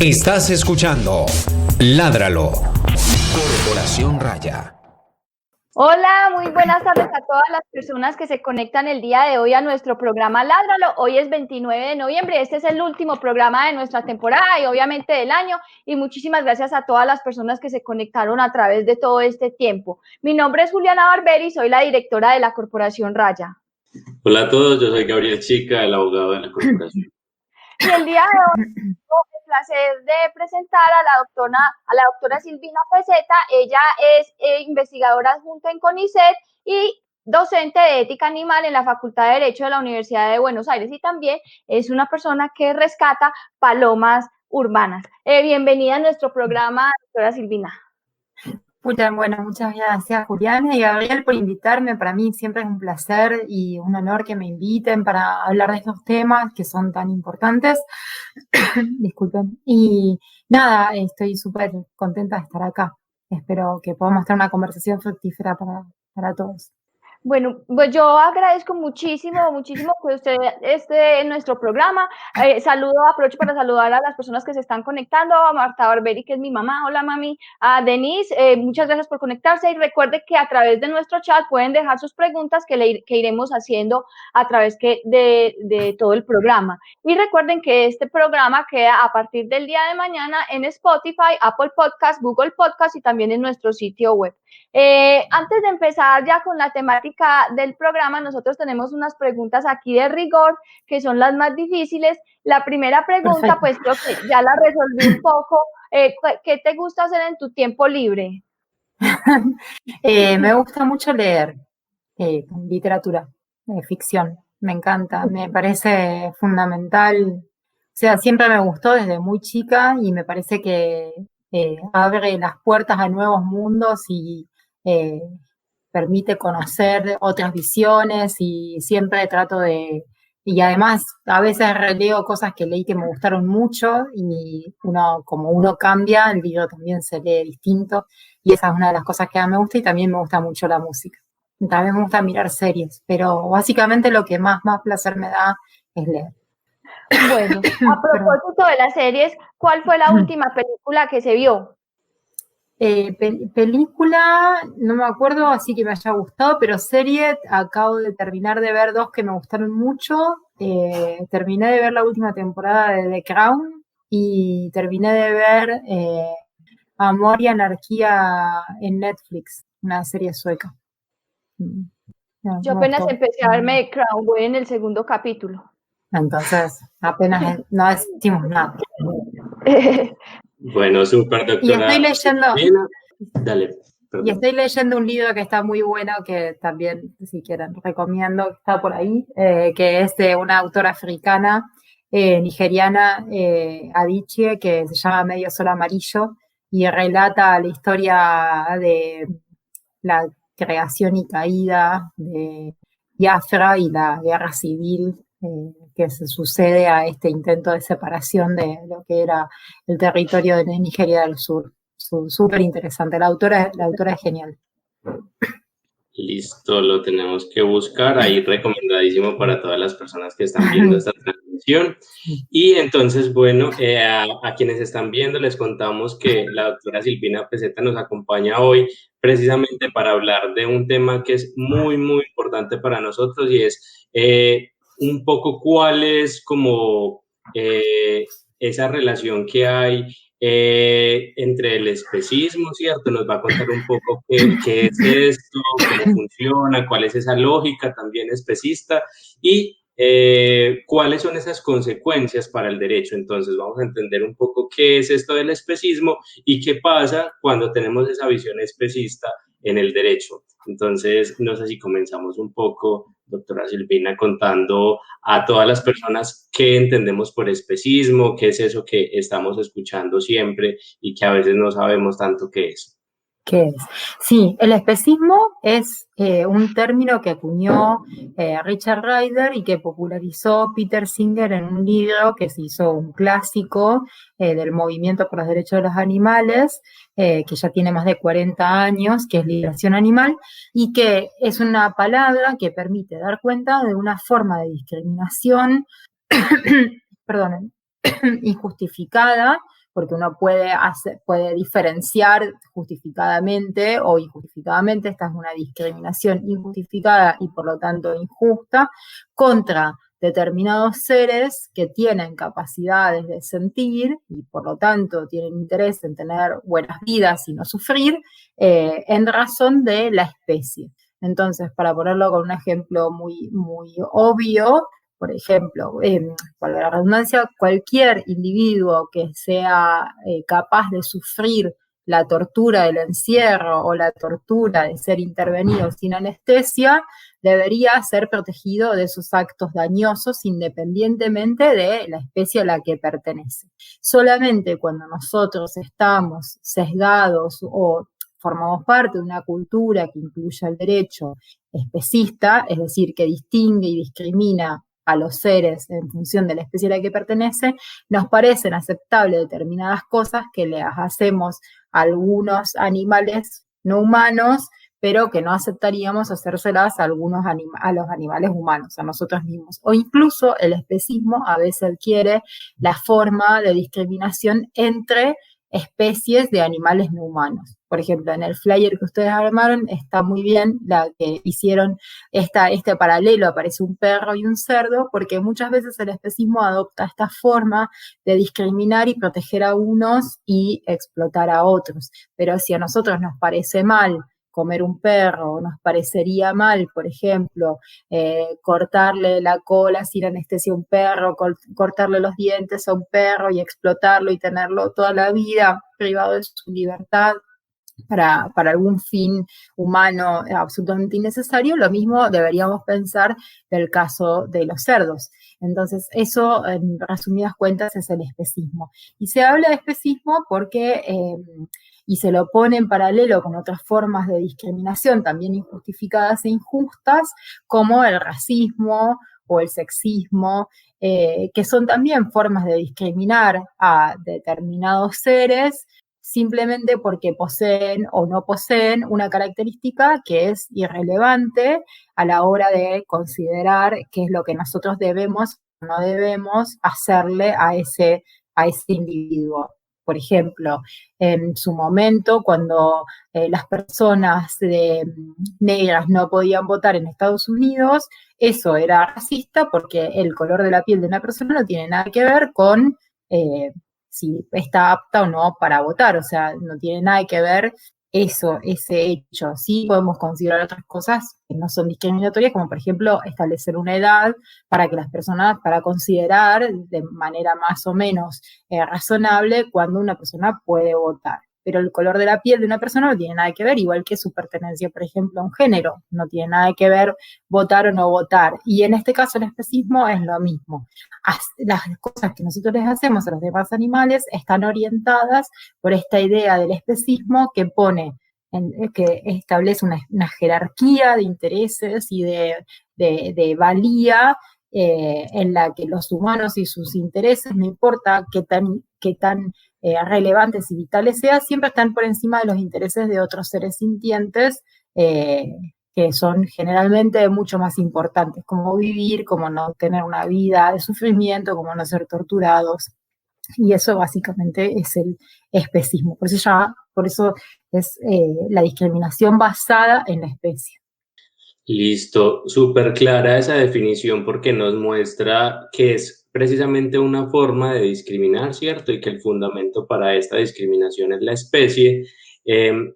Estás escuchando Ládralo. Corporación Raya. Hola, muy buenas tardes a todas las personas que se conectan el día de hoy a nuestro programa Ládralo. Hoy es 29 de noviembre, este es el último programa de nuestra temporada y obviamente del año, y muchísimas gracias a todas las personas que se conectaron a través de todo este tiempo. Mi nombre es Juliana Barberi, soy la directora de la Corporación Raya. Hola a todos, yo soy Gabriel Chica, el abogado de la corporación. Y el día de hoy tengo el placer de presentar a la doctora Silvina Pezeta. Ella es investigadora adjunta en CONICET y docente de ética animal en la Facultad de Derecho de la Universidad de Buenos Aires, y también es una persona que rescata palomas urbanas. Bienvenida a nuestro programa, doctora Silvina. Bueno, muchas gracias Juliana y Gabriel por invitarme. Para mí siempre es un placer y un honor que me inviten para hablar de estos temas que son tan importantes. Disculpen. Y nada, estoy súper contenta de estar acá. Espero que podamos tener una conversación fructífera para todos. Bueno, pues yo agradezco muchísimo que usted esté en nuestro programa. Aprovecho para saludar a las personas que se están conectando, a Marta Barberi, que es mi mamá. Hola, mami. A Denise, muchas gracias por conectarse, y recuerde que a través de nuestro chat pueden dejar sus preguntas que iremos haciendo a través de todo el programa. Y recuerden que este programa queda a partir del día de mañana en Spotify, Apple Podcast, Google Podcast y también en nuestro sitio web. Antes de empezar ya con la temática del programa, nosotros tenemos unas preguntas aquí de rigor, que son las más difíciles. La primera pregunta, Perfecto. Pues creo que ya la resolví un poco. ¿Qué te gusta hacer en tu tiempo libre? Me gusta mucho leer literatura, ficción. Me encanta, me parece fundamental. O sea, siempre me gustó desde muy chica y me parece que abre las puertas a nuevos mundos y permite conocer otras visiones, y siempre trato de... Y además, a veces releo cosas que leí que me gustaron mucho, y como uno cambia, el libro también se lee distinto, y esa es una de las cosas que a mí me gusta, y también me gusta mucho la música. También me gusta mirar series, pero básicamente lo que más placer me da es leer. Bueno, a propósito de las series, ¿cuál fue la última película que se vio? Película, no me acuerdo, así que me haya gustado, pero serie, acabo de terminar de ver dos que me gustaron mucho. Terminé de ver la última temporada de The Crown y terminé de ver Amor y Anarquía en Netflix, una serie sueca. Yo apenas empecé a verme The Crown, voy en el segundo capítulo. Entonces, apenas no decimos nada. Bueno, súper, doctora. Y estoy leyendo... Dale. Perdón. Y estoy leyendo un libro que está muy bueno, que también, si quieren, recomiendo, que está por ahí, que es de una autora africana, nigeriana, Adichie, que se llama Medio Sol Amarillo, y relata la historia de la creación y caída de Biafra y la guerra civil que se sucede a este intento de separación de lo que era el territorio de Nigeria del Sur. Súper interesante, la autora es genial. Listo, lo tenemos que buscar, ahí recomendadísimo para todas las personas que están viendo esta transmisión. Y entonces, bueno, a quienes están viendo les contamos que la doctora Silvina Pezeta nos acompaña hoy precisamente para hablar de un tema que es muy, muy importante para nosotros, y es un poco cuál es como esa relación que hay entre el especismo, ¿cierto? Nos va a contar un poco qué es esto, cómo funciona, cuál es esa lógica también especista, y cuáles son esas consecuencias para el derecho. Entonces vamos a entender un poco qué es esto del especismo y qué pasa cuando tenemos esa visión especista en el derecho. Entonces, no sé si comenzamos un poco, doctora Silvina, contando a todas las personas qué entendemos por especismo, qué es eso que estamos escuchando siempre y que a veces no sabemos tanto qué es. ¿Qué es? Sí, el especismo es un término que acuñó Richard Ryder y que popularizó Peter Singer en un libro que se hizo un clásico del movimiento por los derechos de los animales, que ya tiene más de 40 años, que es Liberación Animal, y que es una palabra que permite dar cuenta de una forma de discriminación, perdonen, injustificada porque uno puede diferenciar justificadamente o injustificadamente. Esta es una discriminación injustificada y por lo tanto injusta contra determinados seres que tienen capacidades de sentir y por lo tanto tienen interés en tener buenas vidas y no sufrir, en razón de la especie. Entonces, para ponerlo con un ejemplo muy, muy obvio, por ejemplo, para la redundancia, cualquier individuo que sea capaz de sufrir la tortura del encierro o la tortura de ser intervenido sin anestesia, debería ser protegido de esos actos dañosos independientemente de la especie a la que pertenece. Solamente cuando nosotros estamos sesgados o formamos parte de una cultura que incluye el derecho especista, es decir, que distingue y discrimina a los seres en función de la especie a la que pertenece, nos parecen aceptables determinadas cosas que le hacemos a algunos animales no humanos, pero que no aceptaríamos hacérselas a a los animales humanos, a nosotros mismos. O incluso el especismo a veces adquiere la forma de discriminación entre especies de animales no humanos. Por ejemplo, en el flyer que ustedes armaron está muy bien la que hicieron este paralelo, aparece un perro y un cerdo, porque muchas veces el especismo adopta esta forma de discriminar y proteger a unos y explotar a otros. Pero si a nosotros nos parece mal comer un perro, nos parecería mal, por ejemplo, cortarle la cola sin anestesia a un perro, cortarle los dientes a un perro y explotarlo y tenerlo toda la vida privado de su libertad para algún fin humano absolutamente innecesario, lo mismo deberíamos pensar del caso de los cerdos. Entonces, eso, en resumidas cuentas, es el especismo. Y se habla de especismo porque y se lo pone en paralelo con otras formas de discriminación también injustificadas e injustas, como el racismo o el sexismo, que son también formas de discriminar a determinados seres simplemente porque poseen o no poseen una característica que es irrelevante a la hora de considerar qué es lo que nosotros debemos o no debemos hacerle a ese individuo. Por ejemplo, en su momento, cuando las personas negras no podían votar en Estados Unidos, eso era racista porque el color de la piel de una persona no tiene nada que ver con si está apta o no para votar. O sea, no tiene nada que ver ese hecho. Sí podemos considerar otras cosas que no son discriminatorias, como por ejemplo establecer una edad para que las personas, para considerar de manera más o menos razonable cuando una persona puede votar. Pero el color de la piel de una persona no tiene nada que ver, igual que su pertenencia, por ejemplo, a un género. No tiene nada que ver votar o no votar. Y en este caso el especismo es lo mismo. Las cosas que nosotros les hacemos a los demás animales están orientadas por esta idea del especismo que que establece una jerarquía de intereses y de valía en la que los humanos y sus intereses, no importa qué tan relevantes y vitales sean, siempre están por encima de los intereses de otros seres sintientes que son generalmente mucho más importantes, como vivir, como no tener una vida de sufrimiento, como no ser torturados. Y eso básicamente es el especismo. Por eso es la discriminación basada en la especie. Listo, súper clara esa definición porque nos muestra que es precisamente una forma de discriminar, ¿cierto? Y que el fundamento para esta discriminación es la especie.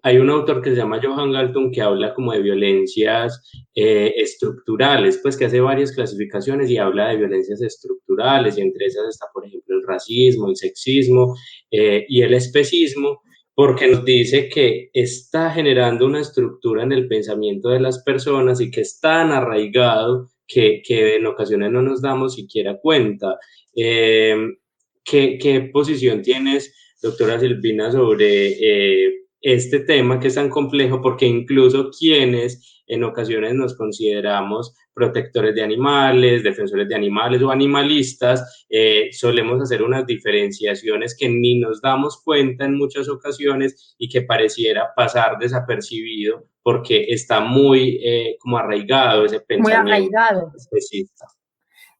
Hay un autor que se llama Johan Galtung que habla como de violencias estructurales, pues que hace varias clasificaciones y habla de violencias estructurales y entre esas está, por ejemplo, el racismo, el sexismo y el especismo, porque nos dice que está generando una estructura en el pensamiento de las personas y que es tan arraigado que en ocasiones no nos damos siquiera cuenta. ¿Qué posición tienes, doctora Silvina, sobre este tema que es tan complejo? Porque incluso quienes en ocasiones nos consideramos protectores de animales, defensores de animales o animalistas, solemos hacer unas diferenciaciones que ni nos damos cuenta en muchas ocasiones y que pareciera pasar desapercibido porque está muy como arraigado ese pensamiento. Muy arraigado. Especista.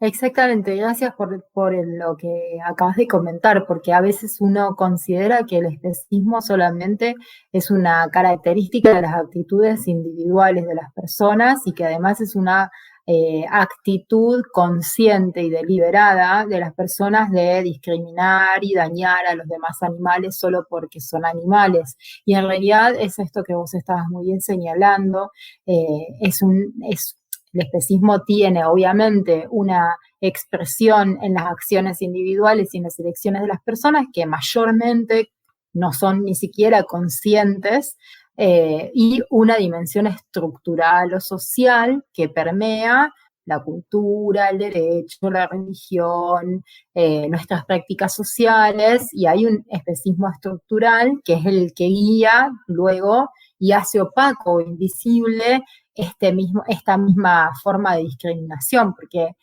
Exactamente, gracias por lo que acabas de comentar, porque a veces uno considera que el especismo solamente es una característica de las actitudes individuales de las personas y que además es una actitud consciente y deliberada de las personas de discriminar y dañar a los demás animales solo porque son animales. Y en realidad es esto que vos estabas muy bien señalando, es el especismo tiene obviamente una expresión en las acciones individuales y en las elecciones de las personas que mayormente no son ni siquiera conscientes, y una dimensión estructural o social que permea la cultura, el derecho, la religión, nuestras prácticas sociales, y hay un especismo estructural que es el que guía luego y hace opaco o invisible esta misma forma de discriminación, porque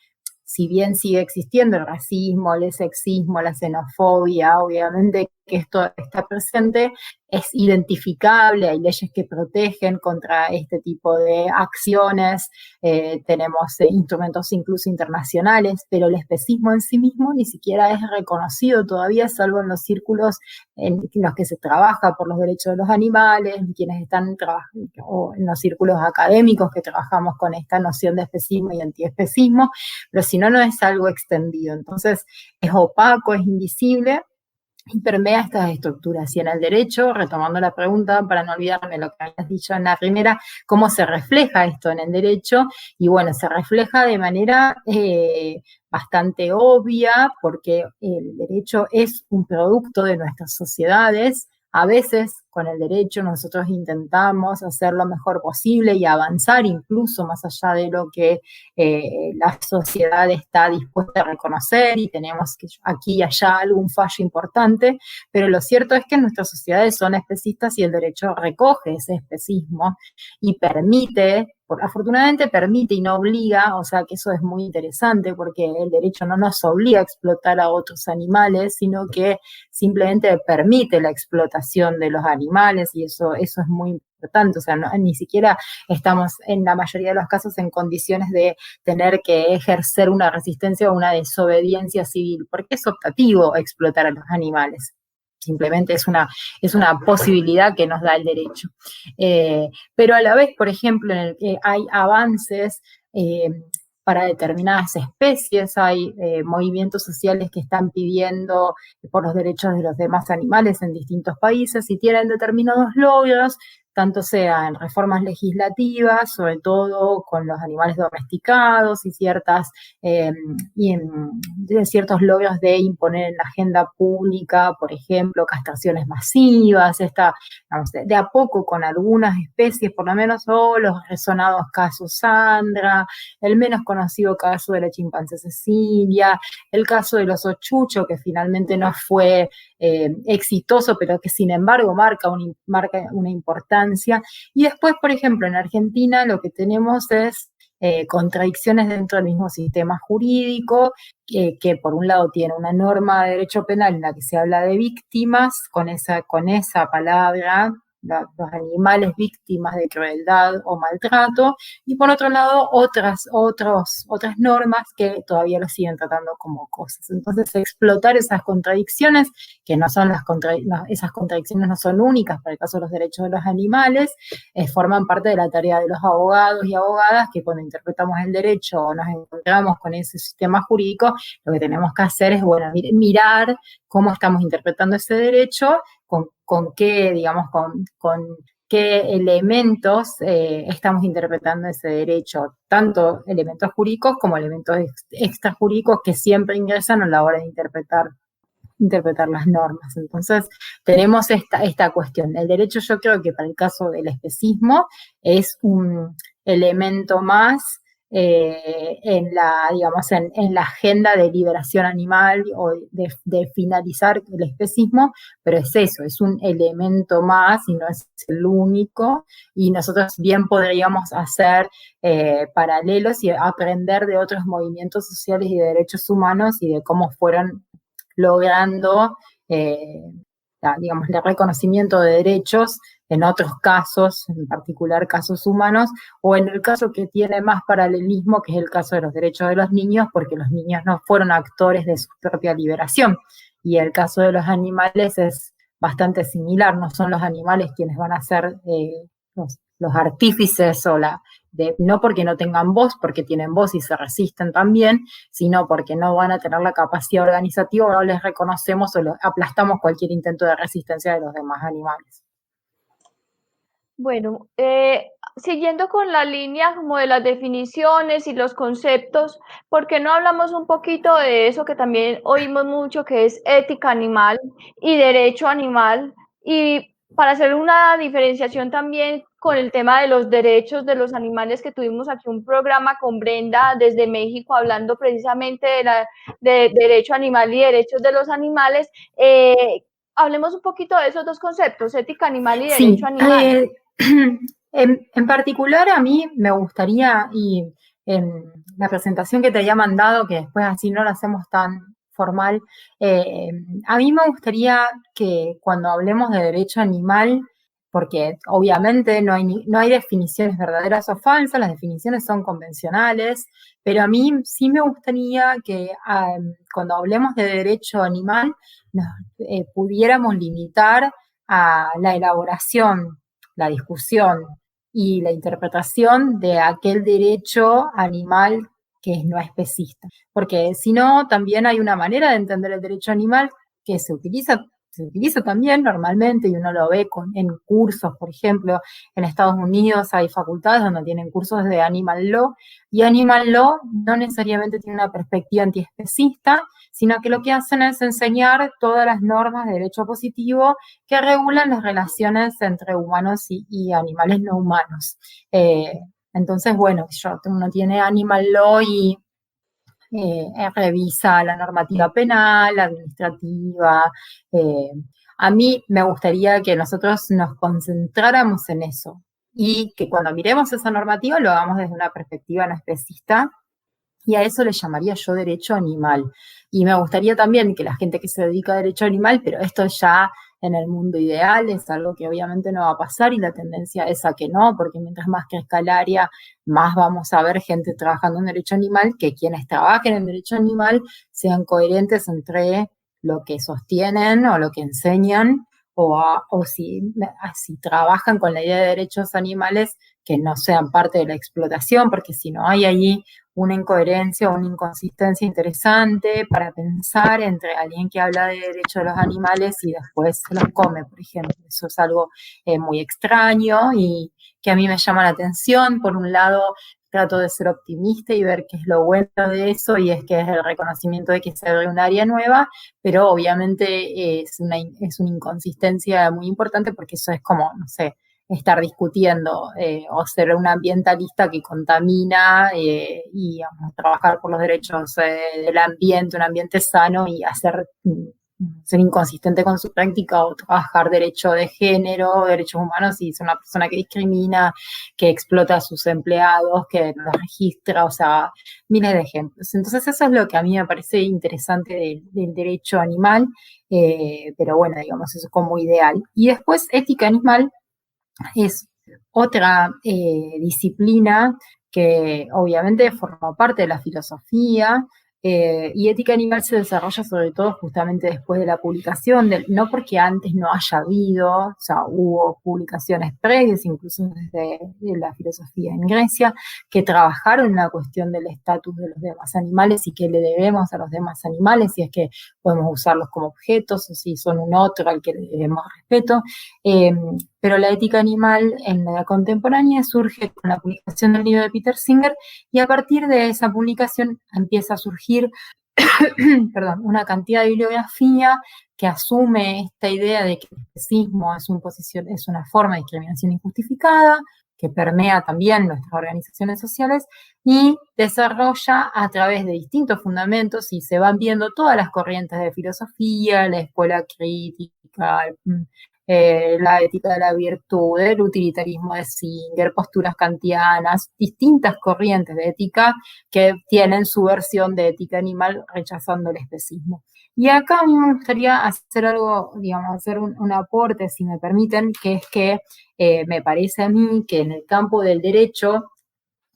si bien sigue existiendo el racismo, el sexismo, la xenofobia, obviamente que esto está presente, es identificable, hay leyes que protegen contra este tipo de acciones, tenemos instrumentos incluso internacionales, pero el especismo en sí mismo ni siquiera es reconocido todavía, salvo en los círculos en los que se trabaja por los derechos de los animales, quienes están trabajando, o en los círculos académicos que trabajamos con esta noción de especismo y antiespecismo, pero si no, no es algo extendido. Entonces, es opaco, es invisible y permea estas estructuras. Y en el derecho, retomando la pregunta, para no olvidarme lo que habías dicho en la primera, ¿cómo se refleja esto en el derecho? Y bueno, se refleja de manera bastante obvia, porque el derecho es un producto de nuestras sociedades. A veces con el derecho nosotros intentamos hacer lo mejor posible y avanzar incluso más allá de lo que la sociedad está dispuesta a reconocer, y tenemos que aquí y allá algún fallo importante, pero lo cierto es que nuestras sociedades son especistas y el derecho recoge ese especismo y permite, afortunadamente permite y no obliga, o sea que eso es muy interesante porque el derecho no nos obliga a explotar a otros animales, sino que simplemente permite la explotación de los animales, y eso es muy importante. O sea, ni siquiera estamos en la mayoría de los casos en condiciones de tener que ejercer una resistencia o una desobediencia civil, porque es optativo explotar a los animales. Simplemente es una posibilidad que nos da el derecho. Pero a la vez, por ejemplo, en el que hay avances para determinadas especies, hay movimientos sociales que están pidiendo por los derechos de los demás animales en distintos países y tienen determinados logros, tanto sea en reformas legislativas, sobre todo con los animales domesticados y ciertos logros de imponer en la agenda pública, por ejemplo, castraciones masivas, vamos, de a poco con algunas especies, por lo menos, o los resonados casos Sandra, el menos conocido caso de la chimpancé Cecilia, el caso del oso Chucho, que finalmente no fue exitoso, pero que sin embargo marca una importancia. Y después, por ejemplo, en Argentina lo que tenemos es contradicciones dentro del mismo sistema jurídico, que por un lado tiene una norma de derecho penal en la que se habla de víctimas, con esa palabra, los animales víctimas de crueldad o maltrato, y por otro lado otras normas que todavía lo siguen tratando como cosas. Entonces, explotar esas contradicciones, que no son esas contradicciones no son únicas para el caso de los derechos de los animales, forman parte de la tarea de los abogados y abogadas, que cuando interpretamos el derecho o nos encontramos con ese sistema jurídico, lo que tenemos que hacer es, bueno, mirar cómo estamos interpretando ese derecho, con qué, digamos, con qué elementos estamos interpretando ese derecho, tanto elementos jurídicos como elementos extrajurídicos que siempre ingresan a la hora de interpretar las normas. Entonces, tenemos esta cuestión. El derecho, yo creo que para el caso del especismo es un elemento más en la agenda de liberación animal o de finalizar el especismo, pero es eso, es un elemento más y no es el único, y nosotros bien podríamos hacer paralelos y aprender de otros movimientos sociales y de derechos humanos y de cómo fueron logrando digamos, el reconocimiento de derechos en otros casos, en particular casos humanos, o en el caso que tiene más paralelismo, que es el caso de los derechos de los niños, porque los niños no fueron actores de su propia liberación. Y el caso de los animales es bastante similar, no son los animales quienes van a ser los artífices no porque no tengan voz, porque tienen voz y se resisten también, sino porque no van a tener la capacidad organizativa, o no les reconocemos o aplastamos cualquier intento de resistencia de los demás animales. Bueno, siguiendo con la línea como de las definiciones y los conceptos, ¿por qué no hablamos un poquito de eso que también oímos mucho, que es ética animal y derecho animal? Y para hacer una diferenciación también con el tema de los derechos de los animales, que tuvimos aquí un programa con Brenda desde México hablando precisamente de derecho animal y derechos de los animales. Hablemos un poquito de esos dos conceptos, ética animal y derecho animal. En particular a mí me gustaría, y en la presentación que te había mandado, que después así no la hacemos tan formal, a mí me gustaría que cuando hablemos de derecho animal, porque obviamente no hay definiciones verdaderas o falsas, las definiciones son convencionales, pero a mí sí me gustaría que cuando hablemos de derecho animal nos pudiéramos limitar a la elaboración, la discusión y la interpretación de aquel derecho animal que no especista. Porque si no, también hay una manera de entender el derecho animal que se utiliza también normalmente, y uno lo ve en cursos, por ejemplo, en Estados Unidos hay facultades donde tienen cursos de Animal Law, y Animal Law no necesariamente tiene una perspectiva antiespecista, sino que lo que hacen es enseñar todas las normas de derecho positivo que regulan las relaciones entre humanos y animales no humanos. Entonces, bueno, uno tiene Animal Law y revisa la normativa penal, administrativa. A mí me gustaría que nosotros nos concentráramos en eso y que cuando miremos esa normativa lo hagamos desde una perspectiva no especista, y a eso le llamaría yo derecho animal. Y me gustaría también que la gente que se dedica a derecho animal, pero esto ya en el mundo ideal es algo que obviamente no va a pasar, y la tendencia es a que no, porque mientras más crezca el área, más vamos a ver gente trabajando en derecho animal, que quienes trabajen en derecho animal sean coherentes entre lo que sostienen o lo que enseñan, o si trabajan con la idea de derechos animales, que no sean parte de la explotación, porque si no hay allí una incoherencia o una inconsistencia interesante para pensar entre alguien que habla de derechos de los animales y después se los come, por ejemplo. Eso es algo muy extraño y que a mí me llama la atención. Por un lado, trato de ser optimista y ver qué es lo bueno de eso, y es que es el reconocimiento de que se abre un área nueva, pero obviamente es una inconsistencia muy importante, porque eso es como, no sé, estar discutiendo o ser un ambientalista que contamina y trabajar por los derechos del ambiente, un ambiente sano, y ser inconsistente con su práctica, o trabajar derecho de género, derechos humanos, y ser una persona que discrimina, que explota a sus empleados, que los registra, o sea, miles de ejemplos. Entonces eso es lo que a mí me parece interesante del derecho animal, pero bueno, digamos, eso es como ideal. Y después ética animal es otra disciplina que obviamente forma parte de la filosofía, y ética animal se desarrolla sobre todo justamente después de la publicación, no porque antes no haya habido, o sea, hubo publicaciones previas, incluso desde la filosofía en Grecia, que trabajaron en la cuestión del estatus de los demás animales y qué le debemos a los demás animales, si es que podemos usarlos como objetos o si son un otro al que le debemos respeto. Pero la ética animal en la contemporánea surge con la publicación del libro de Peter Singer, y a partir de esa publicación empieza a surgir una cantidad de bibliografía que asume esta idea de que el especismo es una forma de discriminación injustificada, que permea también nuestras organizaciones sociales, y desarrolla a través de distintos fundamentos, y se van viendo todas las corrientes de filosofía, la escuela crítica, la ética de la virtud, el utilitarismo de Singer, posturas kantianas, distintas corrientes de ética que tienen su versión de ética animal rechazando el especismo. Y acá a mí me gustaría hacer algo, digamos, hacer un aporte, si me permiten, que es que me parece a mí que en el campo del derecho,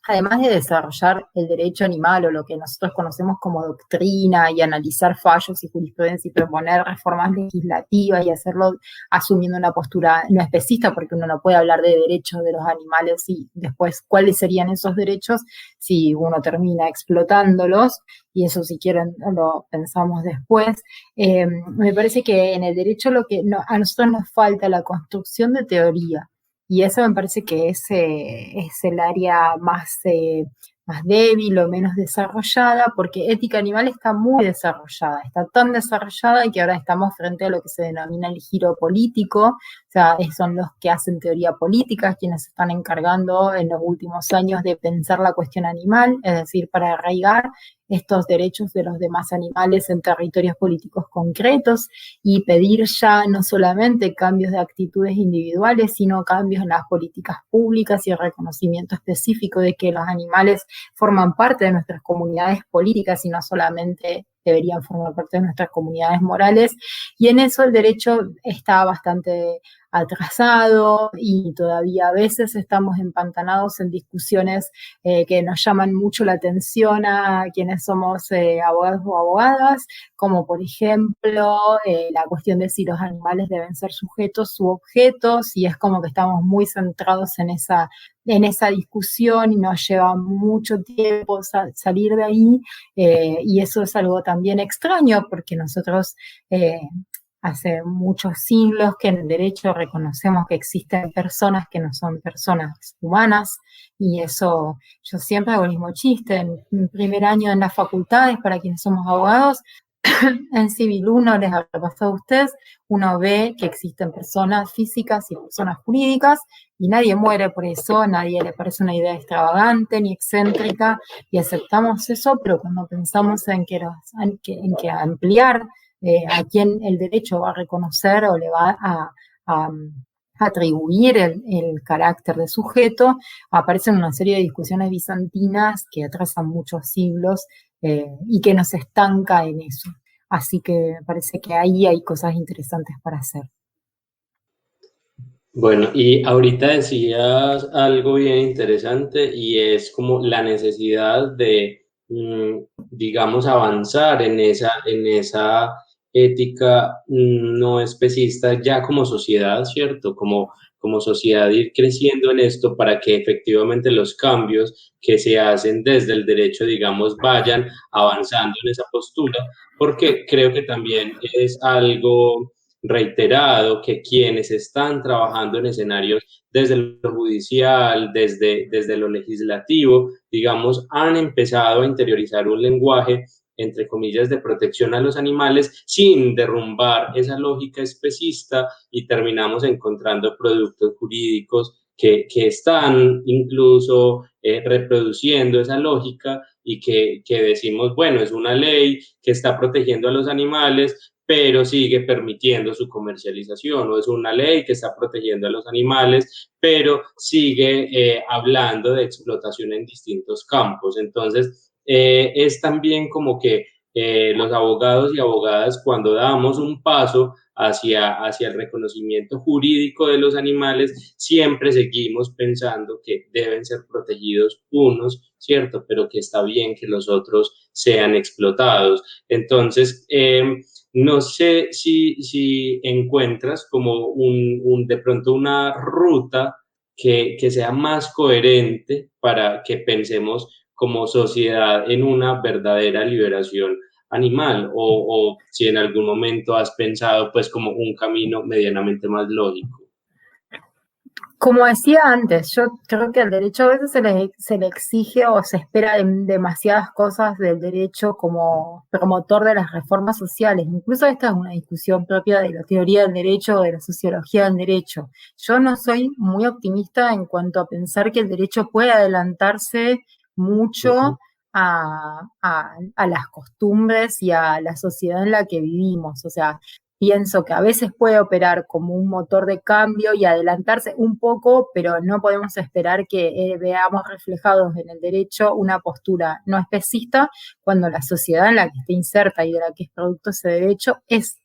además de desarrollar el derecho animal o lo que nosotros conocemos como doctrina y analizar fallos y jurisprudencia y proponer reformas legislativas y hacerlo asumiendo una postura no especista, porque uno no puede hablar de derechos de los animales y después cuáles serían esos derechos si uno termina explotándolos, y eso si quieren lo pensamos después. Me parece que en el derecho a nosotros nos falta la construcción de teoría. Y eso me parece que es el área más débil o menos desarrollada, porque ética animal está muy desarrollada, está tan desarrollada que ahora estamos frente a lo que se denomina el giro político, o sea, son los que hacen teoría política quienes se están encargando en los últimos años de pensar la cuestión animal, es decir, para arraigar estos derechos de los demás animales en territorios políticos concretos y pedir ya no solamente cambios de actitudes individuales, sino cambios en las políticas públicas y el reconocimiento específico de que los animales forman parte de nuestras comunidades políticas y no solamente deberían formar parte de nuestras comunidades morales. Y en eso el derecho está bastante atrasado y todavía a veces estamos empantanados en discusiones que nos llaman mucho la atención a quienes somos abogados o abogadas, como por ejemplo la cuestión de si los animales deben ser sujetos u objetos, y es como que estamos muy centrados en esa discusión y nos lleva mucho tiempo salir de ahí, y eso es algo también extraño porque nosotros hace muchos siglos que en el derecho reconocemos que existen personas que no son personas humanas, y eso yo siempre hago el mismo chiste. En mi primer año en las facultades, para quienes somos abogados, en Civil 1 les ha pasado a ustedes, uno ve que existen personas físicas y personas jurídicas y nadie muere por eso, a nadie le parece una idea extravagante ni excéntrica y aceptamos eso, pero cuando pensamos en que ampliar a quién el derecho va a reconocer o le va a atribuir el carácter de sujeto, aparecen una serie de discusiones bizantinas que atrasan muchos siglos y que nos estanca en eso. Así que me parece que ahí hay cosas interesantes para hacer. Bueno, y ahorita decías algo bien interesante y es como la necesidad de, digamos, avanzar en esa ética no especista ya como sociedad, ¿cierto? Como sociedad ir creciendo en esto para que efectivamente los cambios que se hacen desde el derecho, digamos, vayan avanzando en esa postura, porque creo que también es algo reiterado que quienes están trabajando en escenarios desde lo judicial, desde lo legislativo, digamos, han empezado a interiorizar un lenguaje, entre comillas, de protección a los animales sin derrumbar esa lógica especista y terminamos encontrando productos jurídicos que están incluso reproduciendo esa lógica y que decimos, bueno, es una ley que está protegiendo a los animales, pero sigue permitiendo su comercialización, o es una ley que está protegiendo a los animales, pero sigue hablando de explotación en distintos campos. Entonces, es también como que los abogados y abogadas, cuando damos un paso hacia el reconocimiento jurídico de los animales, siempre seguimos pensando que deben ser protegidos unos, ¿cierto? Pero que está bien que los otros sean explotados. Entonces, no sé si encuentras como de pronto una ruta que sea más coherente para que pensemos como sociedad en una verdadera liberación animal o si en algún momento has pensado pues como un camino medianamente más lógico. Como decía antes, yo creo que al derecho a veces se le exige o se espera demasiadas cosas del derecho como promotor de las reformas sociales. Incluso esta es una discusión propia de la teoría del derecho o de la sociología del derecho. Yo no soy muy optimista en cuanto a pensar que el derecho puede adelantarse mucho a las costumbres y a la sociedad en la que vivimos. O sea, pienso que a veces puede operar como un motor de cambio y adelantarse un poco, pero no podemos esperar que veamos reflejados en el derecho una postura no especista cuando la sociedad en la que está inserta y de la que es producto ese derecho es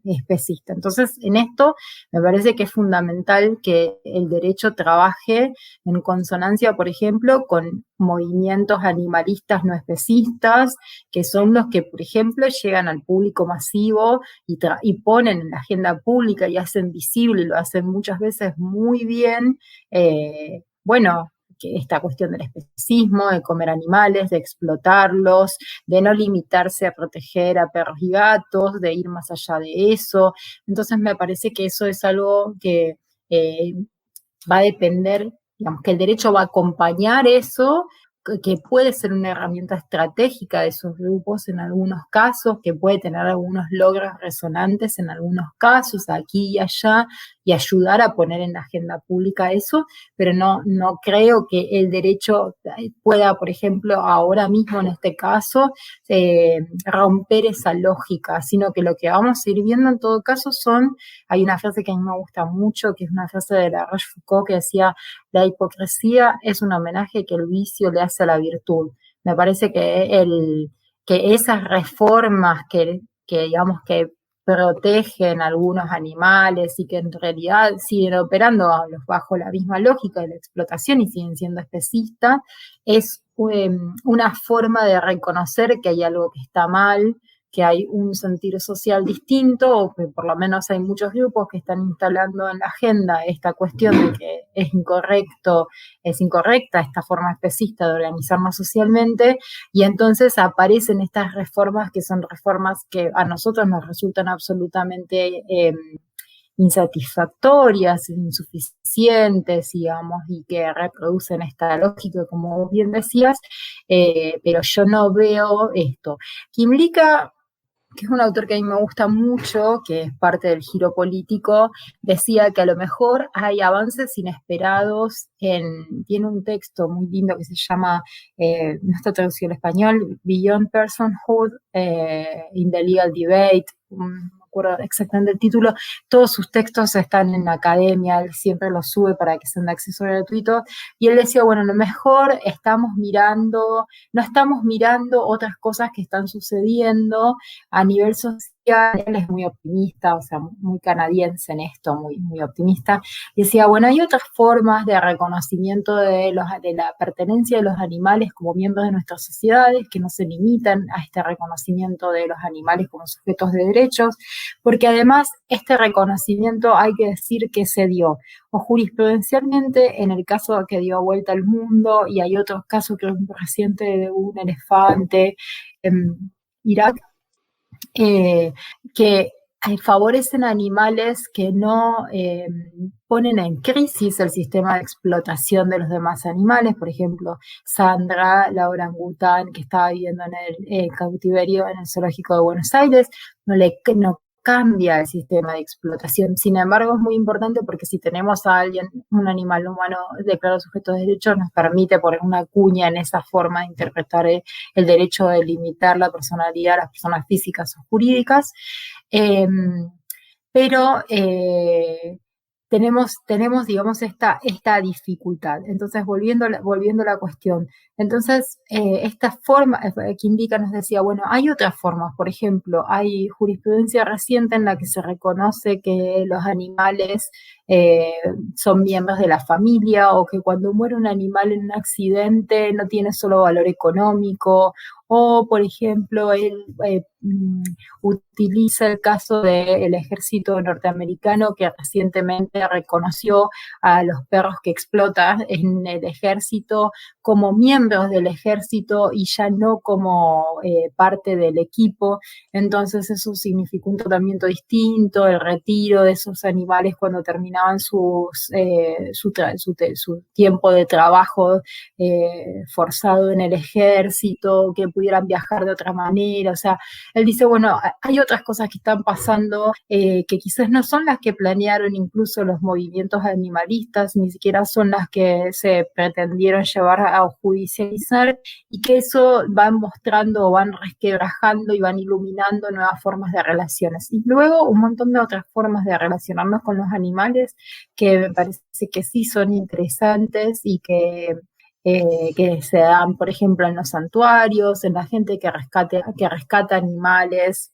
especista. Entonces, en esto me parece que es fundamental que el derecho trabaje en consonancia, por ejemplo, con movimientos animalistas no especistas, que son los que, por ejemplo, llegan al público masivo y ponen en la agenda pública y hacen visible, y lo hacen muchas veces muy bien, bueno, que esta cuestión del especismo, de comer animales, de explotarlos, de no limitarse a proteger a perros y gatos, de ir más allá de eso. Entonces me parece que eso es algo que va a depender, digamos, que el derecho va a acompañar eso, que puede ser una herramienta estratégica de esos grupos en algunos casos, que puede tener algunos logros resonantes en algunos casos, aquí y allá, y ayudar a poner en la agenda pública eso, pero no creo que el derecho pueda, por ejemplo, ahora mismo en este caso, romper esa lógica, sino que lo que vamos a ir viendo en todo caso hay una frase que a mí me gusta mucho, que es una frase de la Rochefoucauld que decía: la hipocresía es un homenaje que el vicio le hace a la virtud. Me parece que esas reformas digamos que protegen a algunos animales y que en realidad siguen operando bajo la misma lógica de la explotación y siguen siendo especistas, es una forma de reconocer que hay algo que está mal, que hay un sentir social distinto, o que por lo menos hay muchos grupos que están instalando en la agenda esta cuestión de que es incorrecta esta forma especista de organizarnos socialmente, y entonces aparecen estas reformas que son reformas que a nosotros nos resultan absolutamente insatisfactorias, insuficientes, digamos, y que reproducen esta lógica, como vos bien decías, pero yo no veo esto. Kymlicka, que es un autor que a mí me gusta mucho, que es parte del giro político, decía que a lo mejor hay avances inesperados tiene un texto muy lindo que se llama, no está traducido al español, Beyond Personhood in the Legal Debate, no me acuerdo exactamente el título. Todos sus textos están en la academia, él siempre los sube para que sean de acceso gratuito, y él decía, bueno, a lo mejor no estamos mirando otras cosas que están sucediendo a nivel social. Él es muy optimista, o sea, muy canadiense en esto, muy, muy optimista. Y decía, bueno, hay otras formas de reconocimiento de la pertenencia de los animales como miembros de nuestras sociedades que no se limitan a este reconocimiento de los animales como sujetos de derechos, porque además este reconocimiento hay que decir que se dio o jurisprudencialmente en el caso que dio vuelta al mundo, y hay otros casos, creo que reciente de un elefante en Irak, que favorecen animales que no ponen en crisis el sistema de explotación de los demás animales. Por ejemplo, Sandra, la orangután que estaba viviendo en el cautiverio en el zoológico de Buenos Aires, no cambia el sistema de explotación. Sin embargo, es muy importante porque si tenemos a alguien, un animal humano declarado sujeto de derechos, nos permite poner una cuña en esa forma de interpretar el derecho de limitar la personalidad de las personas físicas o jurídicas. Pero tenemos, digamos, esta dificultad. Entonces, volviendo a la cuestión, entonces, esta forma que indica nos decía, bueno, hay otras formas. Por ejemplo, hay jurisprudencia reciente en la que se reconoce que los animales son miembros de la familia, o que cuando muere un animal en un accidente no tiene solo valor económico, o, por ejemplo, él utiliza el caso del ejército norteamericano, que recientemente reconoció a los perros que explota en el ejército como miembros del ejército y ya no como parte del equipo. Entonces eso significó un tratamiento distinto, el retiro de esos animales cuando terminaban su tiempo de trabajo forzado en el ejército, que pudieran viajar de otra manera. O sea, él dice, bueno, hay otras cosas que están pasando que quizás no son las que planearon incluso los movimientos animalistas, ni siquiera son las que se pretendieron llevar a judicializar, y que eso van mostrando, van resquebrajando y van iluminando nuevas formas de relaciones. Y luego un montón de otras formas de relacionarnos con los animales que me parece que sí son interesantes y que se dan, por ejemplo, en los santuarios, en la gente que rescata animales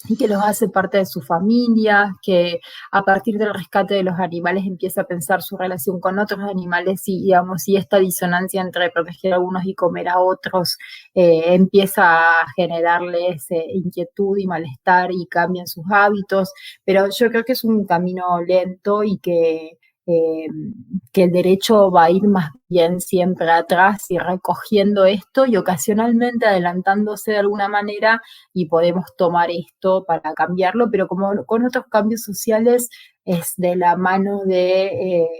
y que los hace parte de su familia, que a partir del rescate de los animales empieza a pensar su relación con otros animales y, digamos, y esta disonancia entre proteger a unos y comer a otros empieza a generarles inquietud y malestar y cambian sus hábitos, pero yo creo que es un camino lento y eh, que el derecho va a ir más bien siempre atrás y recogiendo esto y ocasionalmente adelantándose de alguna manera, y podemos tomar esto para cambiarlo, pero como con otros cambios sociales es de la mano de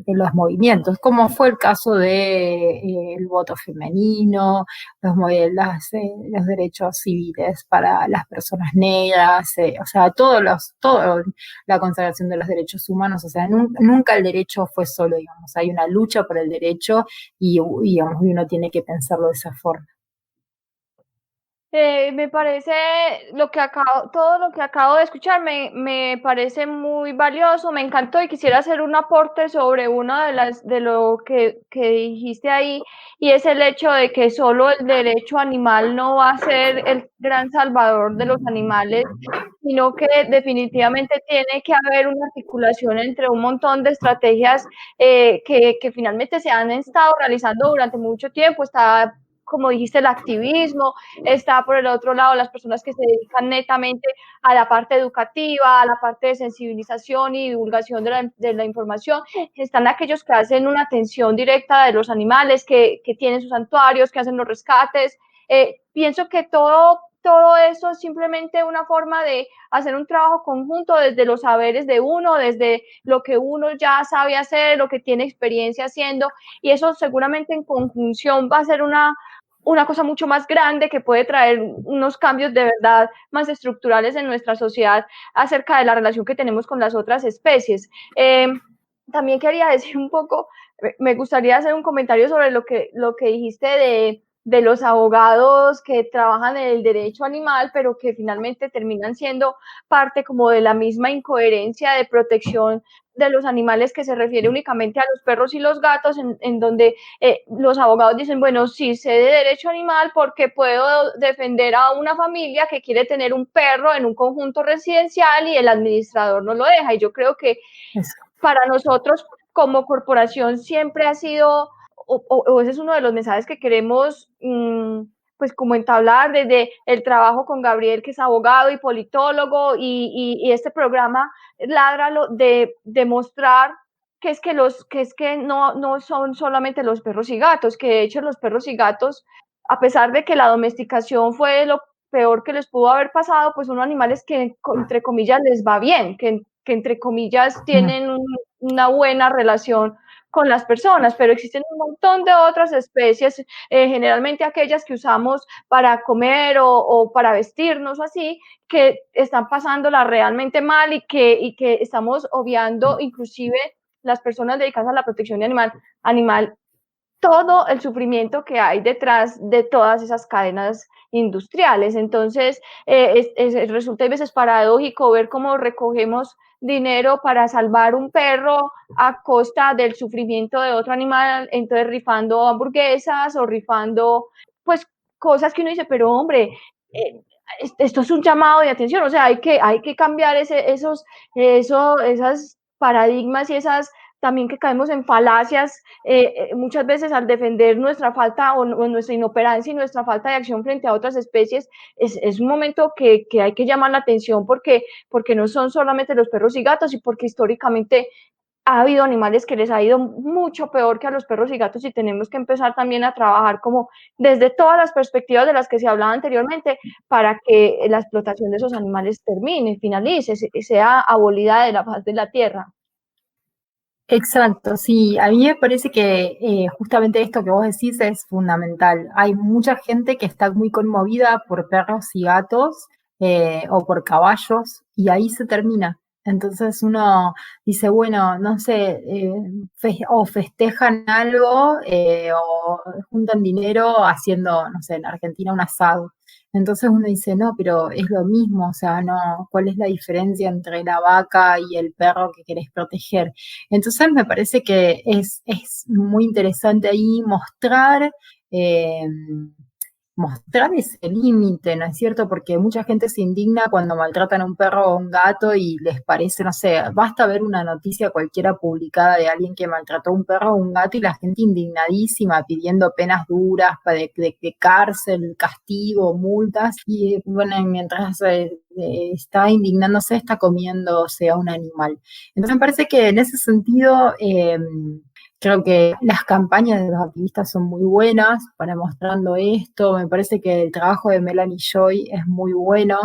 los movimientos, como fue el caso de el voto femenino, los derechos civiles para las personas negras, o sea, todo la consagración de los derechos humanos. O sea, nunca el derecho fue solo, digamos, hay una lucha por el derecho y digamos, uno tiene que pensarlo de esa forma. Me parece todo lo que acabo de escuchar me parece muy valioso, me encantó y quisiera hacer un aporte sobre de lo que dijiste ahí, y es el hecho de que solo el derecho animal no va a ser el gran salvador de los animales, sino que definitivamente tiene que haber una articulación entre un montón de estrategias que finalmente se han estado realizando durante mucho tiempo. Está, como dijiste, el activismo, está por el otro lado las personas que se dedican netamente a la parte educativa, a la parte de sensibilización y divulgación de la información, están aquellos que hacen una atención directa de los animales, que tienen sus santuarios, que hacen los rescates. Pienso que todo eso es simplemente una forma de hacer un trabajo conjunto desde los saberes de uno, desde lo que uno ya sabe hacer, lo que tiene experiencia haciendo, y eso seguramente en conjunción va a ser una cosa mucho más grande que puede traer unos cambios de verdad más estructurales en nuestra sociedad acerca de la relación que tenemos con las otras especies. También quería decir un poco, me gustaría hacer un comentario sobre lo que dijiste de los abogados que trabajan en el derecho animal, pero que finalmente terminan siendo parte como de la misma incoherencia de protección de los animales, que se refiere únicamente a los perros y los gatos, en donde los abogados dicen, bueno, sí sé de derecho animal porque puedo defender a una familia que quiere tener un perro en un conjunto residencial y el administrador no lo deja. Y yo creo que para nosotros como corporación siempre ha sido, o ese es uno de los mensajes que queremos pues como entablar desde el trabajo con Gabriel, que es abogado y politólogo, y este programa Ládralo, de demostrar que es que no son solamente los perros y gatos, que de hecho los perros y gatos, a pesar de que la domesticación fue lo peor que les pudo haber pasado, pues son animales que entre comillas les va bien, que entre comillas tienen una buena relación con las personas, pero existen un montón de otras especies, generalmente aquellas que usamos para comer o para vestirnos así, que están pasándola realmente mal y que estamos obviando, inclusive las personas dedicadas a la protección de animal, todo el sufrimiento que hay detrás de todas esas cadenas industriales. Entonces, resulta a veces paradójico ver cómo recogemos dinero para salvar un perro a costa del sufrimiento de otro animal, entonces rifando hamburguesas o rifando, pues, cosas que uno dice, pero hombre, esto es un llamado de atención, o sea, hay que cambiar esas paradigmas y esas también que caemos en falacias muchas veces al defender nuestra falta o nuestra inoperancia y nuestra falta de acción frente a otras especies. Es un momento que hay que llamar la atención porque no son solamente los perros y gatos, y porque históricamente ha habido animales que les ha ido mucho peor que a los perros y gatos, y tenemos que empezar también a trabajar como desde todas las perspectivas de las que se hablaba anteriormente para que la explotación de esos animales termine, finalice, sea abolida de la faz de la tierra. Exacto, sí. A mí me parece que justamente esto que vos decís es fundamental. Hay mucha gente que está muy conmovida por perros y gatos o por caballos y ahí se termina. Entonces uno dice, bueno, no sé, o festejan algo o juntan dinero haciendo, no sé, en Argentina un asado. Entonces uno dice, no, pero es lo mismo, o sea, no, ¿cuál es la diferencia entre la vaca y el perro que querés proteger? Entonces me parece que es muy interesante ahí eh, mostrar ese límite, ¿no es cierto? Porque mucha gente se indigna cuando maltratan a un perro o a un gato y les parece, no sé, basta ver una noticia cualquiera publicada de alguien que maltrató a un perro o un gato y la gente indignadísima pidiendo penas duras de cárcel, castigo, multas y bueno, mientras está indignándose está comiéndose a un animal. Entonces me parece que en ese sentido creo que las campañas de los activistas son muy buenas para mostrando esto. Me parece que el trabajo de Melanie Joy es muy bueno.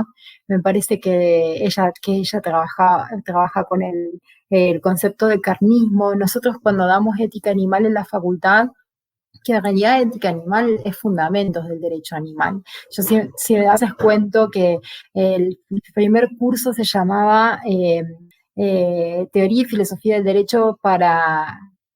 Me parece que ella trabaja con el concepto de carnismo. Nosotros cuando damos ética animal en la facultad, que en realidad ética animal es fundamentos del derecho animal. Yo si me haces cuento que el primer curso se llamaba Teoría y Filosofía del Derecho para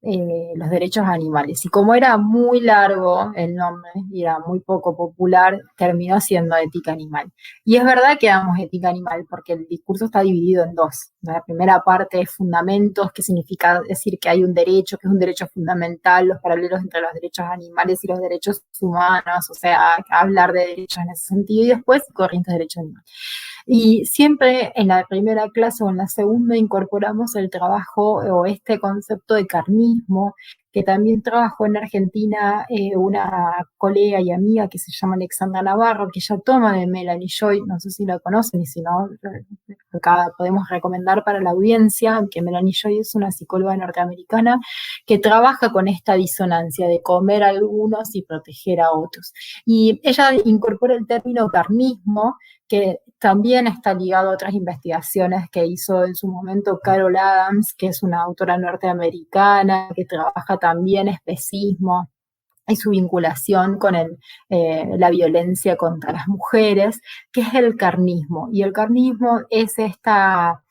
los derechos animales. Y como era muy largo el nombre y era muy poco popular, terminó siendo ética animal. Y es verdad que damos ética animal porque el discurso está dividido en dos. La primera parte es fundamentos, que significa decir que hay un derecho, que es un derecho fundamental, los paralelos entre los derechos animales y los derechos humanos, o sea, hablar de derechos en ese sentido. Y después, corrientes de derechos animales. Y siempre en la primera clase o en la segunda incorporamos el trabajo o este concepto de carnismo, que también trabajó en Argentina una colega y amiga que se llama Alexandra Navarro, que ella toma de Melanie Joy, no sé si la conocen y si no, acá podemos recomendar para la audiencia, que Melanie Joy es una psicóloga norteamericana que trabaja con esta disonancia de comer a algunos y proteger a otros. Y ella incorpora el término carnismo, que también está ligado a otras investigaciones que hizo en su momento Carol Adams, que es una autora norteamericana que trabaja también especismo y su vinculación con la violencia contra las mujeres, que es el carnismo. Y el carnismo es esta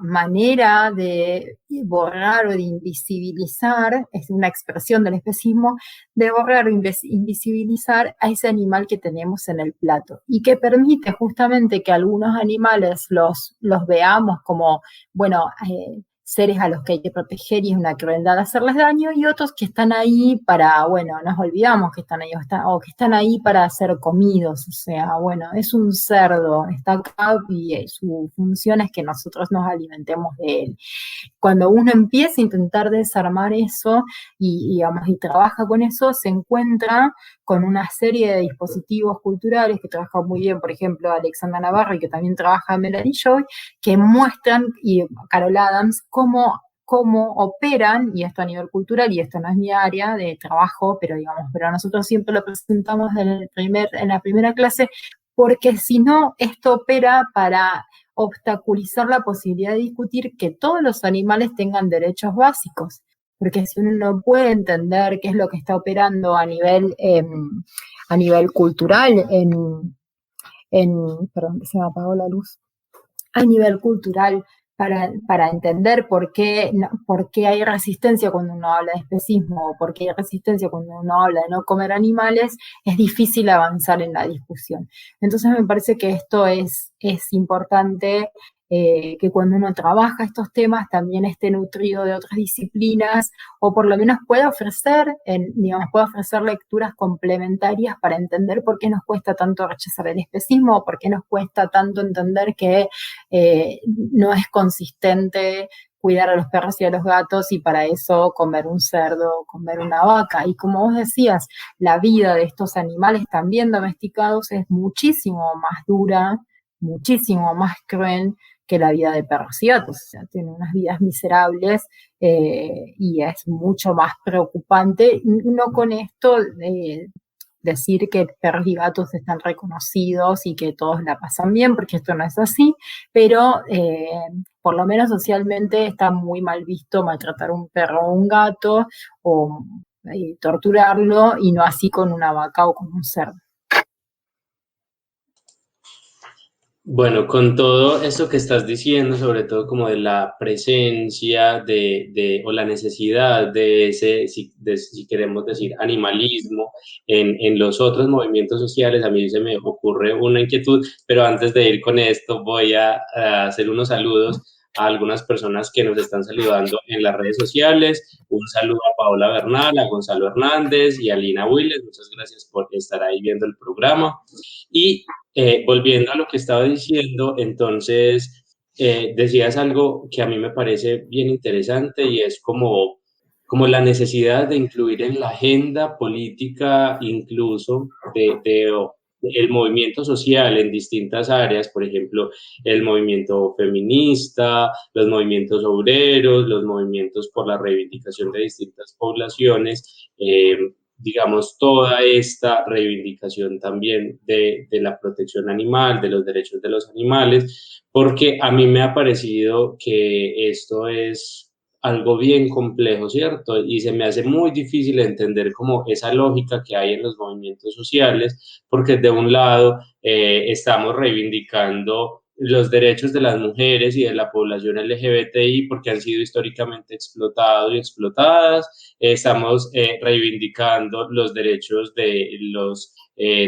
manera de borrar o de invisibilizar, es una expresión del especismo, de borrar o invisibilizar a ese animal que tenemos en el plato y que permite justamente que algunos animales los veamos como, bueno, seres a los que hay que proteger y es una crueldad hacerles daño, y otros que están ahí para, bueno, nos olvidamos que están ahí, o que están ahí para ser comidos, o sea, bueno, es un cerdo, está acá y su función es que nosotros nos alimentemos de él. Cuando uno empieza a intentar desarmar eso digamos, y trabaja con eso, se encuentra con una serie de dispositivos culturales que trabaja muy bien, por ejemplo, Alexandra Navarro, y que también trabaja Melanie Joy, que muestran, y Carol Adams, cómo operan, y esto a nivel cultural, y esto no es mi área de trabajo, pero nosotros siempre lo presentamos en la primera clase, porque si no, esto opera para obstaculizar la posibilidad de discutir que todos los animales tengan derechos básicos, porque si uno no puede entender qué es lo que está operando a nivel cultural, perdón, que se me apagó la luz, a nivel cultural, para entender por qué hay resistencia cuando uno habla de especismo, o por qué hay resistencia cuando uno habla de no comer animales, es difícil avanzar en la discusión. Entonces me parece que esto es importante, que cuando uno trabaja estos temas también esté nutrido de otras disciplinas, o por lo menos pueda ofrecer lecturas complementarias para entender por qué nos cuesta tanto rechazar el especismo, o por qué nos cuesta tanto entender que no es consistente cuidar a los perros y a los gatos y para eso comer un cerdo, comer una vaca. Y como vos decías, la vida de estos animales también domesticados es muchísimo más dura, muchísimo más cruel que la vida de perros y gatos. O sea, tienen unas vidas miserables y es mucho más preocupante. No con esto decir que perros y gatos están reconocidos y que todos la pasan bien, porque esto no es así, pero por lo menos socialmente está muy mal visto maltratar un perro o un gato o torturarlo, y no así con una vaca o con un cerdo. Bueno, con todo esto que estás diciendo, sobre todo como de la presencia o la necesidad de ese, si queremos decir, animalismo en los otros movimientos sociales, a mí se me ocurre una inquietud, pero antes de ir con esto voy a hacer unos saludos a algunas personas que nos están saludando en las redes sociales. Un saludo a Paola Bernal, a Gonzalo Hernández y a Lina Willes. Muchas gracias por estar ahí viendo el programa. Y volviendo a lo que estaba diciendo, entonces decías algo que a mí me parece bien interesante y es como la necesidad de incluir en la agenda política incluso el movimiento social en distintas áreas, por ejemplo, el movimiento feminista, los movimientos obreros, los movimientos por la reivindicación de distintas poblaciones, digamos, toda esta reivindicación también de la protección animal, de los derechos de los animales, porque a mí me ha parecido que esto es algo bien complejo, ¿cierto? Y se me hace muy difícil entender como esa lógica que hay en los movimientos sociales, porque de un lado estamos reivindicando los derechos de las mujeres y de la población LGBTI porque han sido históricamente explotados y explotadas. Estamos reivindicando los derechos de los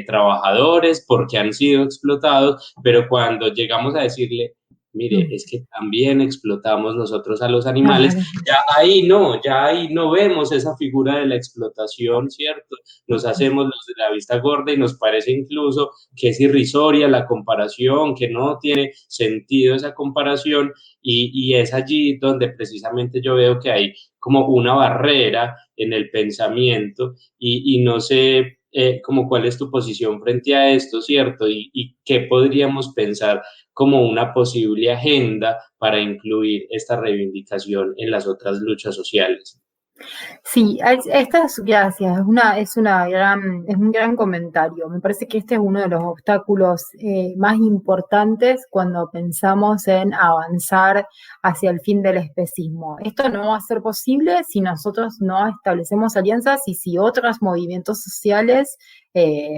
trabajadores porque han sido explotados, pero cuando llegamos a decirle, mire, es que también explotamos nosotros a los animales, ya ahí no vemos esa figura de la explotación, ¿cierto? Nos hacemos los de la vista gorda y nos parece incluso que es irrisoria la comparación, que no tiene sentido esa comparación, y es allí donde precisamente yo veo que hay como una barrera en el pensamiento y no sé como cuál es tu posición frente a esto, ¿cierto? Y qué podríamos pensar como una posible agenda para incluir esta reivindicación en las otras luchas sociales. Sí, gracias, es un gran comentario. Me parece que este es uno de los obstáculos más importantes cuando pensamos en avanzar hacia el fin del especismo. Esto no va a ser posible si nosotros no establecemos alianzas y si otros movimientos sociales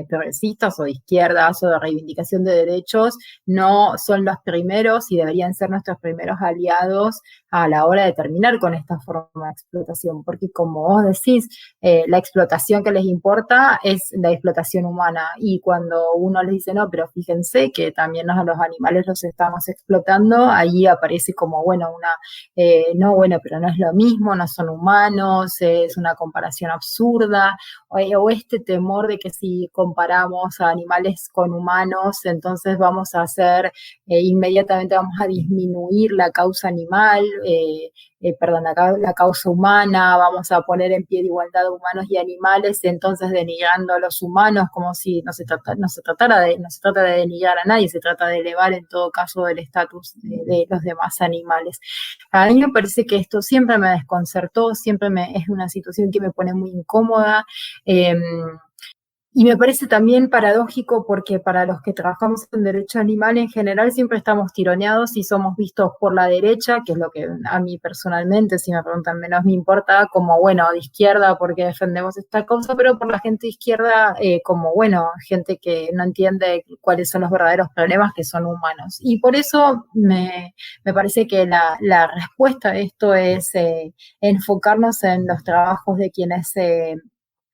progresistas o de izquierdas o de reivindicación de derechos no son los primeros y deberían ser nuestros primeros aliados a la hora de terminar con esta forma de explotación, porque como vos decís, la explotación que les importa es la explotación humana, y cuando uno les dice, no, pero fíjense que también a los animales los estamos explotando, ahí aparece como, bueno, no, bueno, pero no es lo mismo, no son humanos, es una comparación absurda, o este temor de que si comparamos a animales con humanos, entonces vamos a hacer, inmediatamente vamos a disminuir la causa animal, la causa humana, vamos a poner en pie de igualdad a humanos y animales, entonces denigrando a los humanos como si no se trata de denigrar a nadie, se trata de elevar en todo caso el estatus de los demás animales. A mí me parece que esto siempre me desconcertó, es una situación que me pone muy incómoda. Y me parece también paradójico porque para los que trabajamos en derecho animal en general siempre estamos tironeados y somos vistos por la derecha, que es lo que a mí personalmente, si me preguntan, menos me importa, como, bueno, de izquierda porque defendemos esta causa, pero por la gente de izquierda como, bueno, gente que no entiende cuáles son los verdaderos problemas, que son humanos. Y por eso me parece que la respuesta a esto es enfocarnos en los trabajos de quienes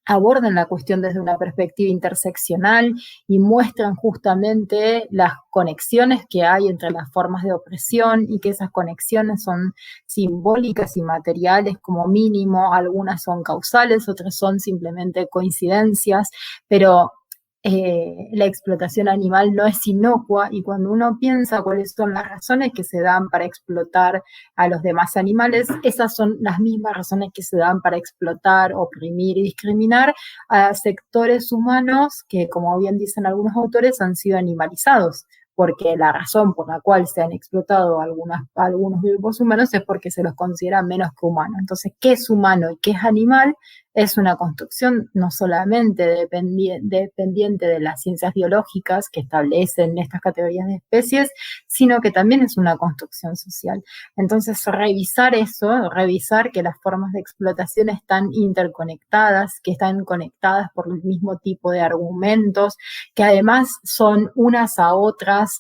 abordan la cuestión desde una perspectiva interseccional y muestran justamente las conexiones que hay entre las formas de opresión, y que esas conexiones son simbólicas y materiales como mínimo, algunas son causales, otras son simplemente coincidencias, pero la explotación animal no es inocua, y cuando uno piensa cuáles son las razones que se dan para explotar a los demás animales, esas son las mismas razones que se dan para explotar, oprimir y discriminar a sectores humanos que, como bien dicen algunos autores, han sido animalizados, porque la razón por la cual se han explotado algunos grupos humanos es porque se los considera menos que humanos. Entonces, ¿qué es humano y qué es animal? es una construcción no solamente dependiente de las ciencias biológicas que establecen estas categorías de especies, sino que también es una construcción social. Entonces, revisar eso, revisar que las formas de explotación están interconectadas, que están conectadas por el mismo tipo de argumentos, que además son unas a otras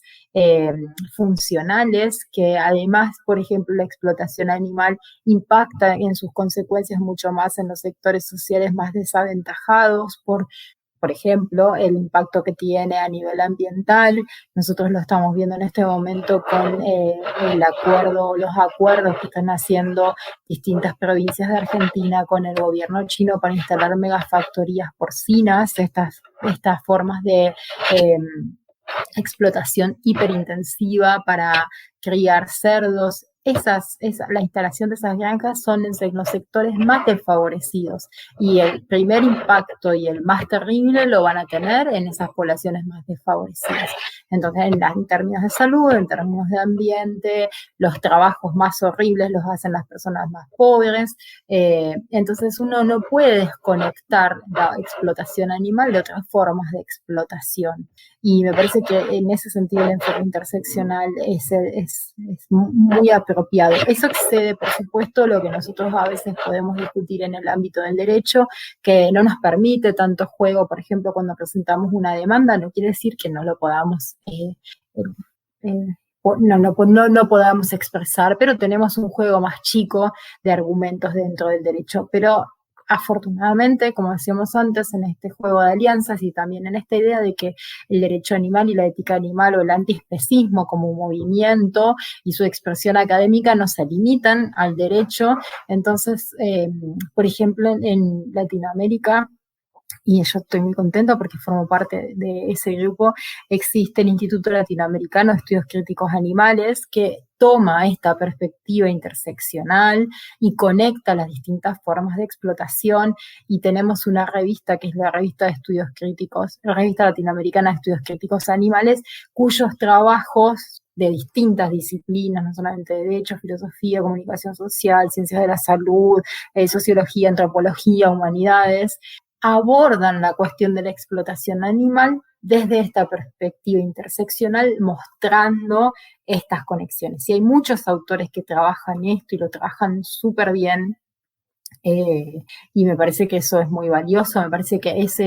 funcionales, que además, por ejemplo, la explotación animal impacta en sus consecuencias mucho más en los sectores sociales más desaventajados, por ejemplo, el impacto que tiene a nivel ambiental. Nosotros lo estamos viendo en este momento con los acuerdos que están haciendo distintas provincias de Argentina con el gobierno chino para instalar megafactorías porcinas, estas formas de explotación hiperintensiva para criar cerdos. La instalación de esas granjas son en los sectores más desfavorecidos, y el primer impacto y el más terrible lo van a tener en esas poblaciones más desfavorecidas. Entonces, en términos de salud, en términos de ambiente, los trabajos más horribles los hacen las personas más pobres. Entonces, uno no puede desconectar la explotación animal de otras formas de explotación. Y me parece que en ese sentido el enfoque interseccional es muy apropiado. Eso excede, por supuesto, lo que nosotros a veces podemos discutir en el ámbito del derecho, que no nos permite tanto juego. Por ejemplo, cuando presentamos una demanda, no quiere decir que no lo podamos no podamos expresar, pero tenemos un juego más chico de argumentos dentro del derecho. Pero afortunadamente, como decíamos antes, en este juego de alianzas y también en esta idea de que el derecho animal y la ética animal o el antiespecismo como un movimiento y su expresión académica no se limitan al derecho. Entonces, por ejemplo, en Latinoamérica, y yo estoy muy contenta porque formo parte de ese grupo, existe el Instituto Latinoamericano de Estudios Críticos Animales, que toma esta perspectiva interseccional y conecta las distintas formas de explotación, y tenemos una revista que es la revista de estudios críticos, la revista latinoamericana de estudios críticos animales, cuyos trabajos de distintas disciplinas, no solamente de derecho, filosofía, comunicación social, ciencias de la salud, sociología, antropología, humanidades, abordan la cuestión de la explotación animal desde esta perspectiva interseccional, mostrando estas conexiones. Y hay muchos autores que trabajan esto y lo trabajan súper bien, y me parece que eso es muy valioso. Me parece que eso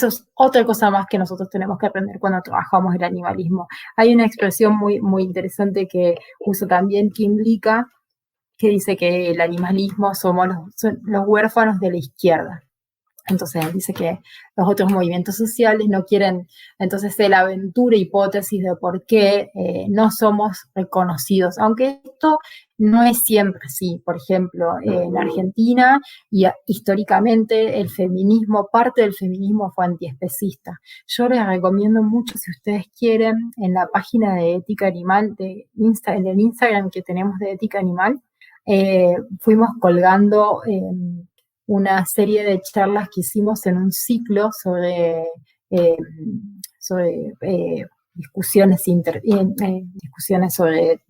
es otra cosa más que nosotros tenemos que aprender cuando trabajamos el animalismo. Hay una expresión muy, muy interesante que usa también Kim Lika, que dice que el animalismo son los huérfanos de la izquierda. Entonces dice que los otros movimientos sociales no quieren. Entonces él aventura hipótesis de por qué no somos reconocidos, aunque esto no es siempre así. Por ejemplo, en Argentina y históricamente parte del feminismo fue antiespecista. Yo les recomiendo mucho, si ustedes quieren, en la página de Ética Animal, en el Instagram que tenemos de Ética Animal, fuimos colgando una serie de charlas que hicimos en un ciclo sobre discusiones sobre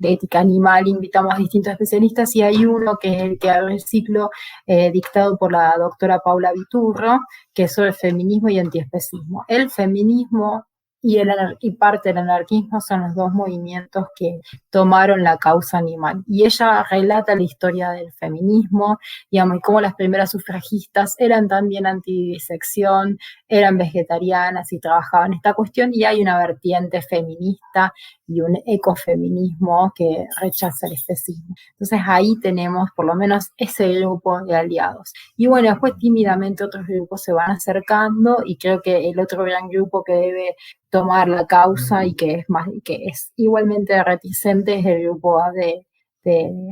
ética animal. Invitamos a distintos especialistas y hay uno que es el que abre el ciclo, dictado por la doctora Paula Viturro, que es sobre feminismo y antiespecismo. El feminismo y parte del anarquismo son los dos movimientos que tomaron la causa animal. Y ella relata la historia del feminismo, digamos, y cómo las primeras sufragistas eran también antidisección, eran vegetarianas y trabajaban esta cuestión, y hay una vertiente feminista y un ecofeminismo que rechaza el especismo. Entonces ahí tenemos por lo menos ese grupo de aliados. Y bueno, después tímidamente otros grupos se van acercando, y creo que el otro gran grupo que debe tomar la causa y que es igualmente reticente es el grupo de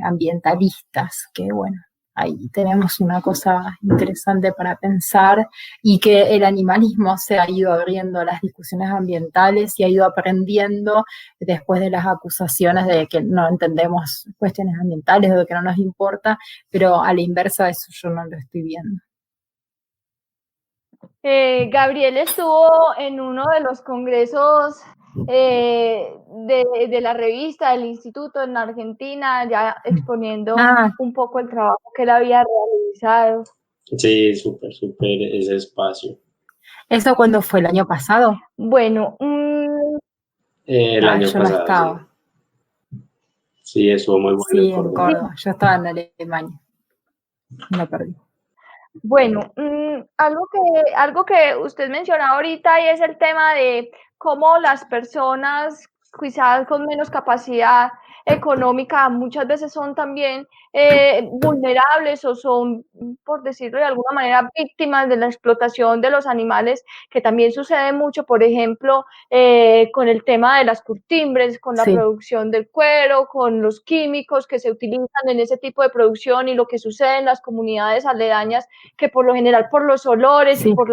ambientalistas, que bueno, ahí tenemos una cosa interesante para pensar, y que el animalismo se ha ido abriendo a las discusiones ambientales y ha ido aprendiendo después de las acusaciones de que no entendemos cuestiones ambientales o de que no nos importa, pero a la inversa de eso yo no lo estoy viendo. Gabriel estuvo en uno de los congresos de la revista, del instituto en Argentina, ya exponiendo un poco el trabajo que él había realizado. Sí, súper ese espacio. ¿Eso cuándo fue? ¿El año pasado? Bueno, el año yo pasado. no estaba. Sí, estuvo muy bueno. Sí, en Córdoba. Yo estaba en Alemania. Me perdí. Bueno, algo que usted mencionó ahorita y es el tema de cómo las personas quizás con menos capacidad económica muchas veces son también vulnerables o son, por decirlo de alguna manera, víctimas de la explotación de los animales, que también sucede mucho, por ejemplo, con el tema de las curtimbres, con la producción del cuero, con los químicos que se utilizan en ese tipo de producción y lo que sucede en las comunidades aledañas, que por lo general por los olores y por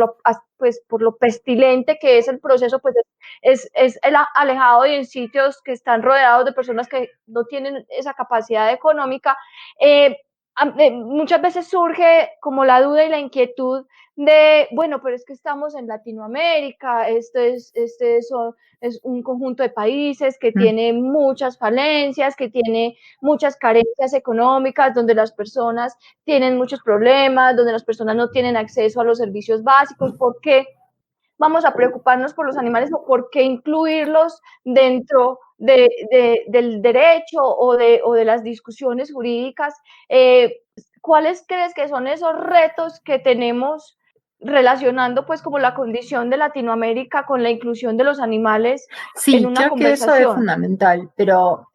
lo pestilente que es el proceso, pues es alejado y en sitios que están rodeados de personas que no tienen esa capacidad económica. Muchas veces surge como la duda y la inquietud de, bueno, pero es que estamos en Latinoamérica, es un conjunto de países que tiene muchas falencias, que tiene muchas carencias económicas, donde las personas tienen muchos problemas, donde las personas no tienen acceso a los servicios básicos. ¿Por qué vamos a preocuparnos por los animales o por qué incluirlos dentro del derecho o de las discusiones jurídicas? ¿Cuáles crees que son esos retos que tenemos relacionando pues como la condición de Latinoamérica con la inclusión de los animales en una creo que eso conversación? es fundamental, pero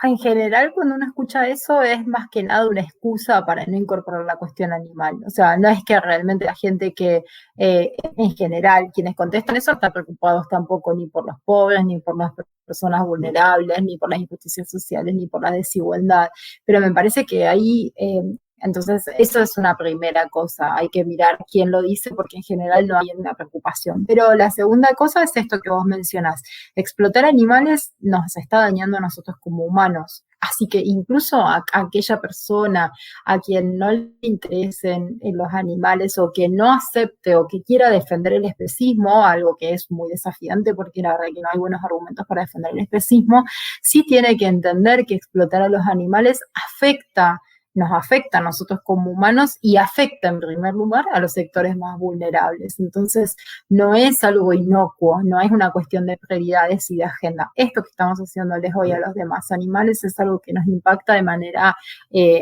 en general cuando uno escucha eso es más que nada una excusa para no incorporar la cuestión animal. O sea, no es que realmente la gente que, en general, quienes contestan eso están preocupados tampoco ni por los pobres, ni por las personas vulnerables, ni por las injusticias sociales, ni por la desigualdad. Pero me parece que ahí... entonces, eso es una primera cosa, hay que mirar quién lo dice porque en general no hay una preocupación. Pero la segunda cosa es esto que vos mencionás, explotar animales nos está dañando a nosotros como humanos. Así que incluso a aquella persona a quien no le interesen los animales o que no acepte o que quiera defender el especismo, algo que es muy desafiante porque la verdad que no hay buenos argumentos para defender el especismo, sí tiene que entender que explotar a los animales nos afecta a nosotros como humanos y afecta en primer lugar a los sectores más vulnerables. Entonces, no es algo inocuo, no es una cuestión de prioridades y de agenda. Esto que estamos haciéndoles hoy a los demás animales es algo que nos impacta de manera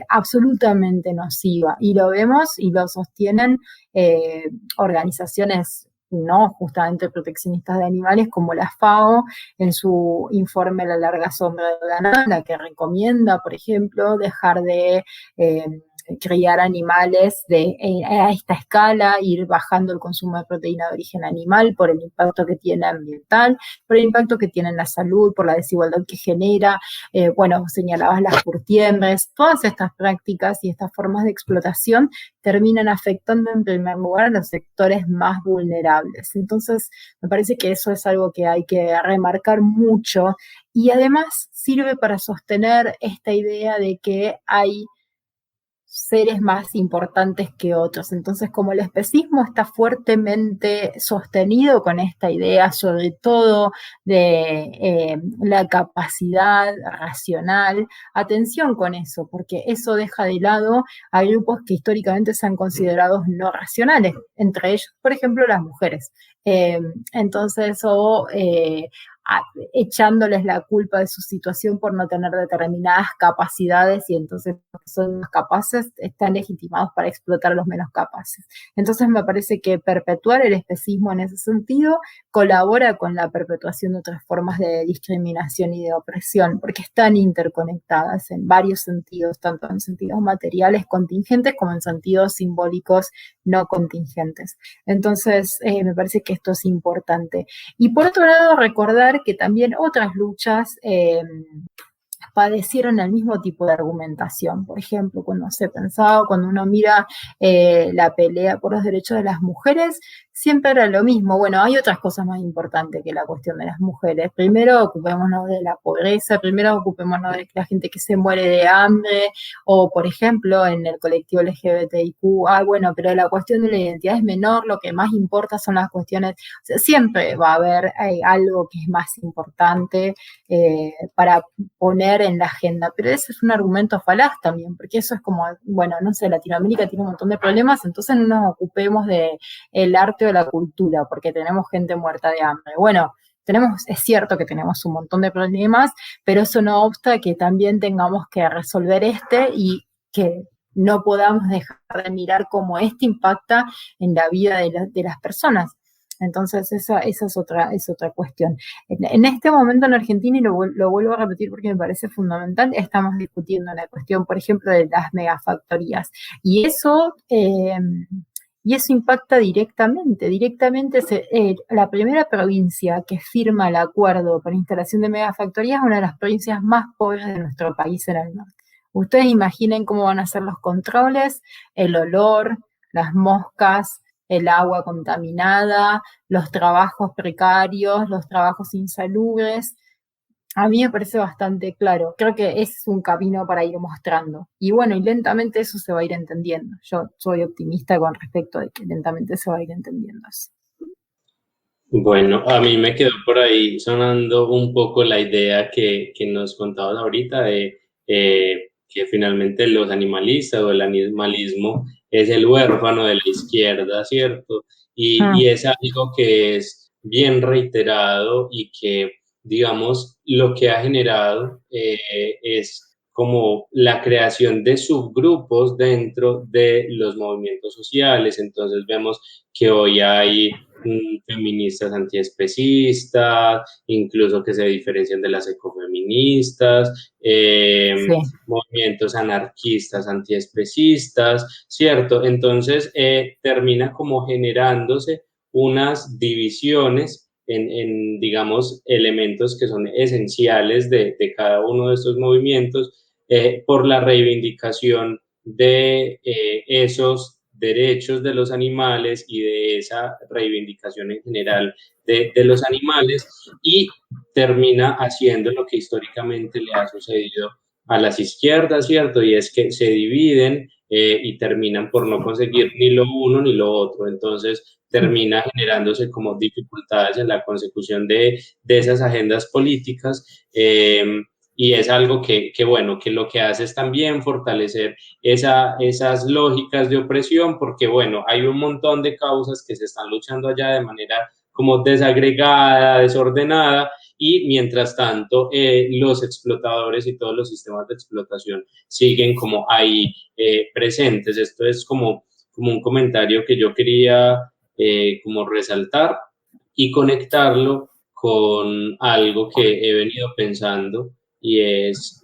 absolutamente nociva y lo vemos y lo sostienen organizaciones no justamente proteccionistas de animales como la FAO en su informe La larga sombra del ganado, la que recomienda, por ejemplo, dejar de criar animales a esta escala, ir bajando el consumo de proteína de origen animal por el impacto que tiene ambiental, por el impacto que tiene en la salud, por la desigualdad que genera. Bueno, señalabas las curtiembres, todas estas prácticas y estas formas de explotación terminan afectando en primer lugar a los sectores más vulnerables. Entonces, me parece que eso es algo que hay que remarcar mucho y además sirve para sostener esta idea de que hay seres más importantes que otros. Entonces, como el especismo está fuertemente sostenido con esta idea, sobre todo de la capacidad racional, atención con eso, porque eso deja de lado a grupos que históricamente se han considerado no racionales, entre ellos, por ejemplo, las mujeres. Entonces, echándoles la culpa de su situación por no tener determinadas capacidades y entonces los que son más capaces están legitimados para explotar a los menos capaces. Entonces me parece que perpetuar el especismo en ese sentido colabora con la perpetuación de otras formas de discriminación y de opresión, porque están interconectadas en varios sentidos, tanto en sentidos materiales contingentes como en sentidos simbólicos no contingentes. Entonces me parece que esto es importante. Y por otro lado, recordar que también otras luchas padecieron el mismo tipo de argumentación. Por ejemplo, cuando uno mira la pelea por los derechos de las mujeres, siempre era lo mismo. Bueno, hay otras cosas más importantes que la cuestión de las mujeres. Primero ocupémonos de la pobreza, primero ocupémonos de la gente que se muere de hambre, o por ejemplo en el colectivo LGBTIQ, bueno, pero la cuestión de la identidad es menor, lo que más importa son las cuestiones, o sea, siempre va a haber algo que es más importante para poner en la agenda, pero ese es un argumento falaz también, porque eso es como, bueno, no sé, Latinoamérica tiene un montón de problemas, entonces no nos ocupemos del arte o de la cultura, porque tenemos gente muerta de hambre. Bueno, es cierto que tenemos un montón de problemas, pero eso no obsta que también tengamos que resolver y que no podamos dejar de mirar cómo impacta en la vida de las personas. Entonces, esa es otra cuestión. En este momento en Argentina, y lo vuelvo a repetir porque me parece fundamental, estamos discutiendo la cuestión, por ejemplo, de las megafactorías. Y eso impacta directamente. La primera provincia que firma el acuerdo para instalación de megafactorías es una de las provincias más pobres de nuestro país en el norte. Ustedes imaginen cómo van a ser los controles, el olor, las moscas, el agua contaminada, los trabajos precarios, los trabajos insalubres. A mí me parece bastante claro. Creo que ese es un camino para ir mostrando. Y bueno, y lentamente eso se va a ir entendiendo. Yo soy optimista con respecto de que lentamente se va a ir entendiendo eso. Bueno, a mí me quedó por ahí sonando un poco la idea que nos contabas ahorita de que finalmente los animalistas o el animalismo es el huérfano de la izquierda, ¿cierto? Y es algo que es bien reiterado y que, digamos, lo que ha generado es como la creación de subgrupos dentro de los movimientos sociales. Entonces vemos que hoy hay feministas antiespecistas, incluso que se diferencian de las ecofeministas, movimientos anarquistas antiespecistas, ¿cierto? Entonces termina como generándose unas divisiones en, digamos, elementos que son esenciales de cada uno de estos movimientos por la reivindicación de esos derechos de los animales y de esa reivindicación en general de los animales, y termina haciendo lo que históricamente le ha sucedido a las izquierdas, ¿cierto? Y es que se dividen y terminan por no conseguir ni lo uno ni lo otro. Entonces termina generándose como dificultades en la consecución de esas agendas políticas. Y es algo que, bueno, que lo que hace es también fortalecer esas lógicas de opresión, porque, bueno, hay un montón de causas que se están luchando allá de manera como desagregada, desordenada, y mientras tanto los explotadores y todos los sistemas de explotación siguen como ahí presentes. Esto es como un comentario que yo quería como resaltar y conectarlo con algo que he venido pensando, y es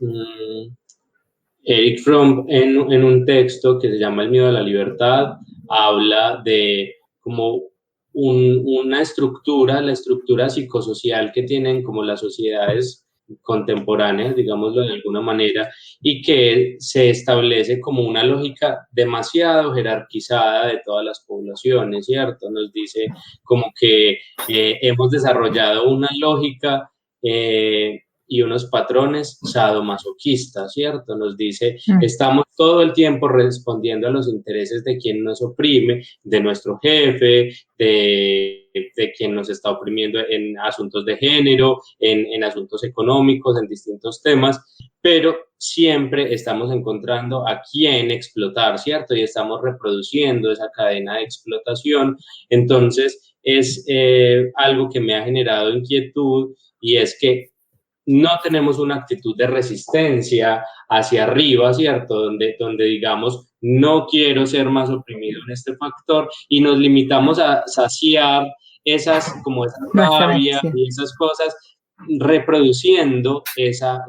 Eric Fromm en un texto que se llama El miedo a la libertad, habla de como una estructura, la estructura psicosocial que tienen como las sociedades contemporáneas, digámoslo de alguna manera, y que se establece como una lógica demasiado jerarquizada de todas las poblaciones, ¿cierto? Nos dice como que hemos desarrollado una lógica y unos patrones sadomasoquistas, ¿cierto? Nos dice, estamos todo el tiempo respondiendo a los intereses de quien nos oprime, de nuestro jefe, de quien nos está oprimiendo en asuntos de género, en asuntos económicos, en distintos temas, pero siempre estamos encontrando a quién explotar, ¿cierto? Y estamos reproduciendo esa cadena de explotación. Entonces, es algo que me ha generado inquietud, y es que no tenemos una actitud de resistencia hacia arriba, ¿cierto? Donde digamos, no quiero ser más oprimido en este factor, y nos limitamos a saciar esa rabia y esas cosas, reproduciendo esa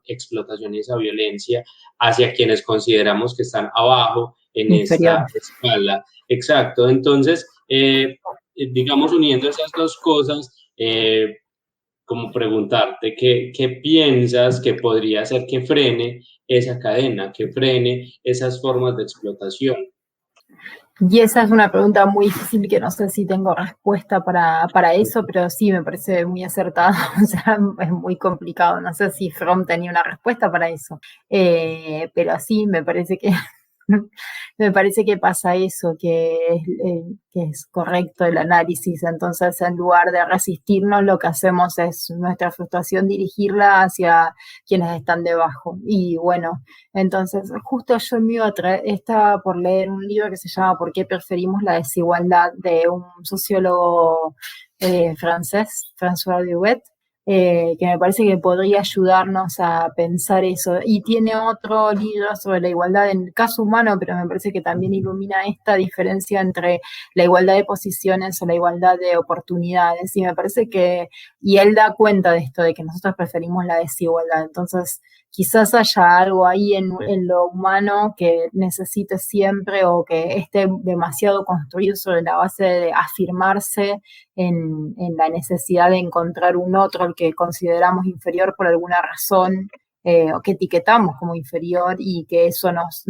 explotación y esa violencia hacia quienes consideramos que están abajo en esta escala. Exacto. Entonces, digamos, uniendo esas dos cosas, como preguntarte qué piensas que podría hacer que frene esa cadena, que frene esas formas de explotación. Y esa es una pregunta muy difícil que no sé si tengo respuesta para eso, pero sí me parece muy acertado. O sea, es muy complicado. No sé si Fromm tenía una respuesta para eso. Pero sí, me parece que me parece que pasa eso, que es correcto el análisis. Entonces, en lugar de resistirnos, lo que hacemos es nuestra frustración dirigirla hacia quienes están debajo. Y bueno, entonces, justo yo me iba a traer, estaba por leer un libro que se llama ¿Por qué preferimos la desigualdad? De un sociólogo francés, François Duet, que me parece que podría ayudarnos a pensar eso. Y tiene otro libro sobre la igualdad en el caso humano, pero me parece que también ilumina esta diferencia entre la igualdad de posiciones o la igualdad de oportunidades. Y me parece que, y él da cuenta de esto, de que nosotros preferimos la desigualdad. Entonces, quizás haya algo ahí en lo humano que necesite siempre o que esté demasiado construido sobre la base de afirmarse en la necesidad de encontrar un otro al que consideramos inferior por alguna razón, o que etiquetamos como inferior, y que eso digamos,